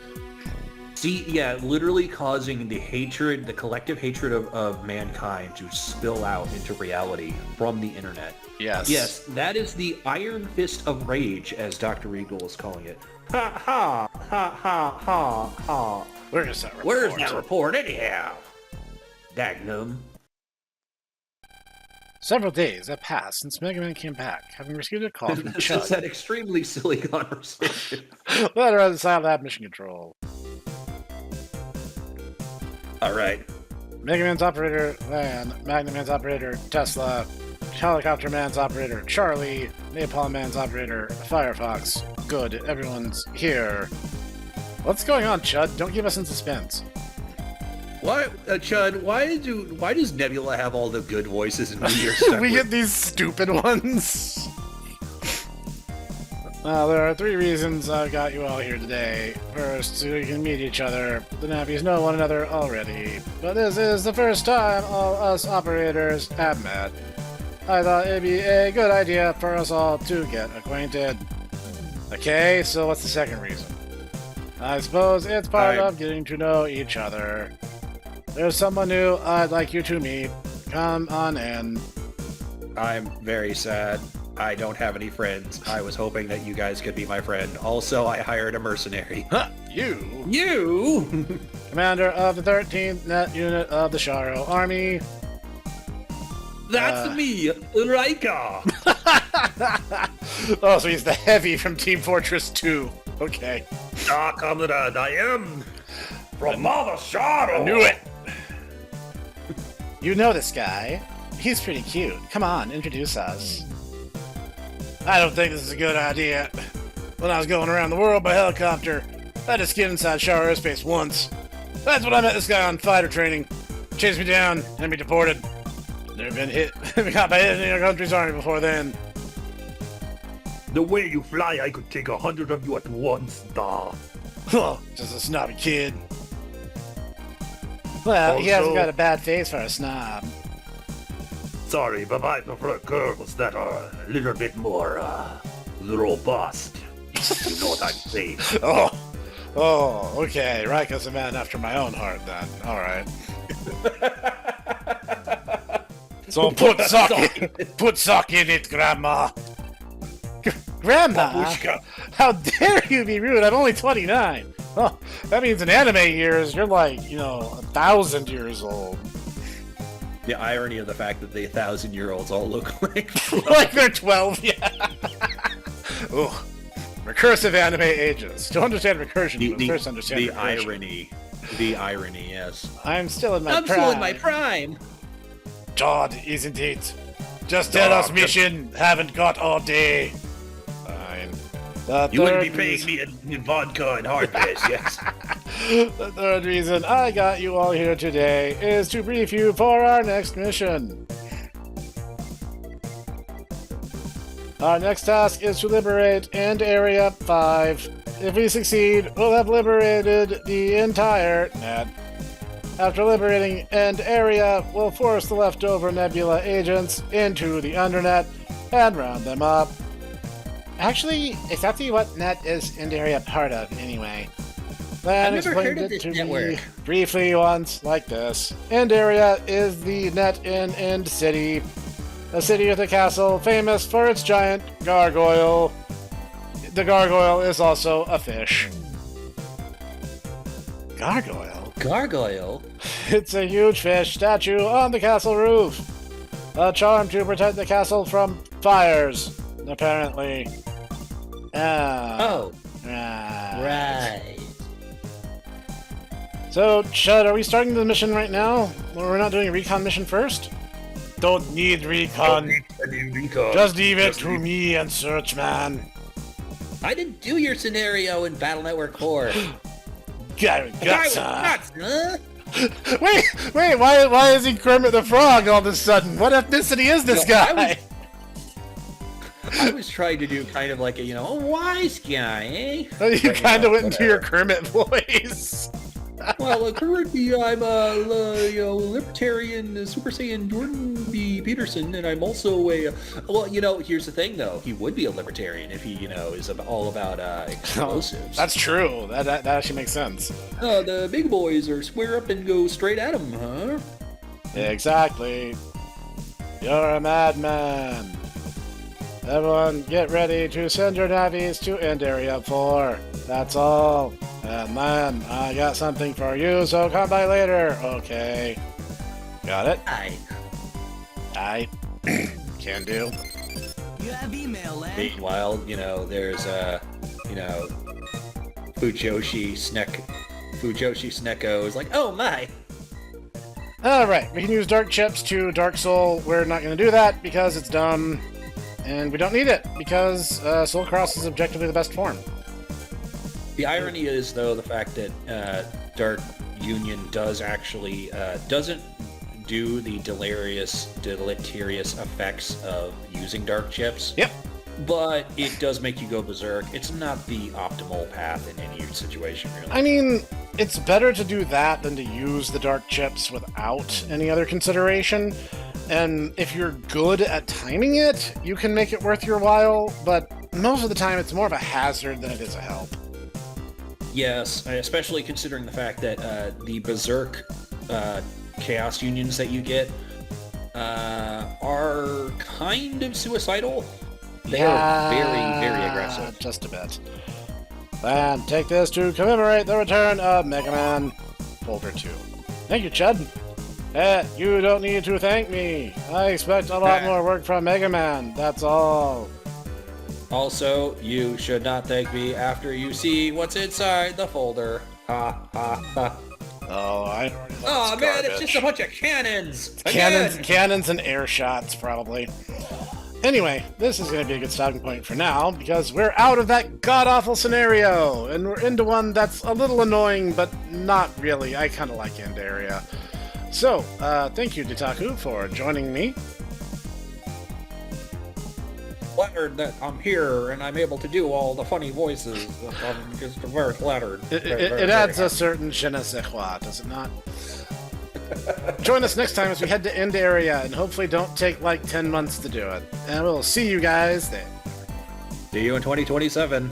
See, yeah, literally causing the collective hatred of mankind to spill out into reality from the internet. Yes. Yes, that is the Iron Fist of Rage, as Dr. Regal is calling it. Ha ha ha ha ha ha. Where's that report? Where's that report anyhow? Dagnum. Several days have passed since MegaMan came back, having received a call from This Chud. is that extremely silly conversation. Letter of the Silent Lab Mission Control. Alright. MegaMan's operator, Lan. MagnaMan's operator, Tesla. Helicopter Man's operator, Charlie. Napalm Man's operator, Firefox. Good, everyone's here. What's going on, Chud? Don't keep us in suspense. Why, Chud? Why does Nebula have all the good voices and we are stuck We with- get these stupid ones. Well, there are 3 reasons I got you all here today. First, so you can meet each other. The Navies know one another already. But this is the first time all us operators have met. I thought it'd be a good idea for us all to get acquainted. Okay, so what's the second reason? I suppose it's part of getting to know each other. There's someone new I'd like you to meet. Come on in. I'm very sad. I don't have any friends. I was hoping that you guys could be my friend. Also, I hired a mercenary. Huh, you? You! Commander of the 13th Net Unit of the Sharo Army. That's me, Raika. Oh, so he's the heavy from Team Fortress 2. Okay. Comrade, I am from Mother Shadow. I knew it! You know this guy. He's pretty cute. Come on, introduce us. I don't think this is a good idea. When I was going around the world by helicopter, I just get inside Sharo airspace once. That's when I met this guy on fighter training. Chased me down and me deported. Never been got by any other country's army before then. The way you fly, I could take 100 of you at once, da. Just a snobby kid. Well, he hasn't got a bad face for a snob. Sorry, but I prefer girls that are a little bit more, robust. You know what I'm saying. Oh, okay. Raika's a man after my own heart, then. Alright. So put sock in it, Grandma. Grandma? Babushka. How dare you be rude? I'm only 29. Oh, that means in anime years, you're like, 1,000 years old. The irony of the fact that the 1,000-year-olds all look like... Like they're 12, yeah. Ooh. Recursive anime ages. To understand recursion, but first understand the recursion. The irony, yes. I'm still in my prime. still in my prime. God, isn't it? Just tell us mission. Haven't got all day. Fine. You wouldn't be paying me in vodka and hard bass, yes. The third reason I got you all here today is to brief you for our next mission. Our next task is to liberate End Area 5. If we succeed, we'll have liberated the entire net. After liberating End Area, we'll force the leftover Nebula agents into the Undernet and round them up. Actually, exactly what net is End Area part of, anyway? Then I've never explained heard of it this to network. me briefly once, like this. End Area is the net in End City, a city with a castle famous for its giant gargoyle. The gargoyle is also a fish. Gargoyle? Gargoyle? It's a huge fish statue on the castle roof. A charm to protect the castle from fires, apparently. Oh, Right. right. So, Chud, are we starting the mission right now? Or we're not doing a recon mission first? Don't need recon. Just leave it to me and Search Man. I didn't do your scenario in Battle Network 4. Guts, Nuts, huh? Wait, why is he Kermit the Frog all of a sudden? What ethnicity is this guy? I was trying to do kind of like a, a wise guy, eh? You But, kind of went into whatever. your Kermit voice. Well, currently I'm a libertarian Super Saiyan Jordan B. Peterson, and I'm also a... Well, here's the thing, though. He would be a libertarian if he, is all about explosives. That's true. That actually makes sense. The big boys are square up and go straight at him, huh? Exactly. You're a madman. Everyone, get ready to send your navies to End Area 4. That's all. And then, I got something for you, so come by later. Okay. Got it? Aye. I can do. You have email, Len. Meanwhile, there's Fujoshi Sneko is like, oh my! Alright, we can use Dark Chips to Dark Soul. We're not going to do that because it's dumb. And we don't need it because Soul Cross is objectively the best form. The irony is, though, the fact that Dark Union does actually doesn't do the deleterious effects of using Dark Chips. Yep. But it does make you go berserk. It's not the optimal path in any situation, really. I mean, it's better to do that than to use the Dark Chips without any other consideration. And if you're good at timing it, you can make it worth your while, but most of the time it's more of a hazard than it is a help. Yes, especially considering the fact that the berserk chaos unions that you get are kind of suicidal. They are very, very aggressive. Just a bit. And take this to commemorate the return of MegaMan Folder 2. Thank you, Chud. You don't need to thank me. I expect a lot more work from MegaMan, that's all. Also, you should not thank me after you see what's inside the folder. Ha ha ha. Oh, I already know Oh it's man, garbage. it's just a bunch of cannons! Cannons and air shots, probably. Anyway, this is going to be a good stopping point for now, because we're out of that god-awful scenario, and we're into one that's a little annoying, but not really. I kind of like End Area. So, thank you, Ditaku, for joining me. Flattered that I'm here and I'm able to do all the funny voices. I'm just very flattered. It adds a certain je ne sais quoi, does it not? Join us next time as we head to End Area, and hopefully don't take like 10 months to do it. And we'll see you guys then. See you in 2027.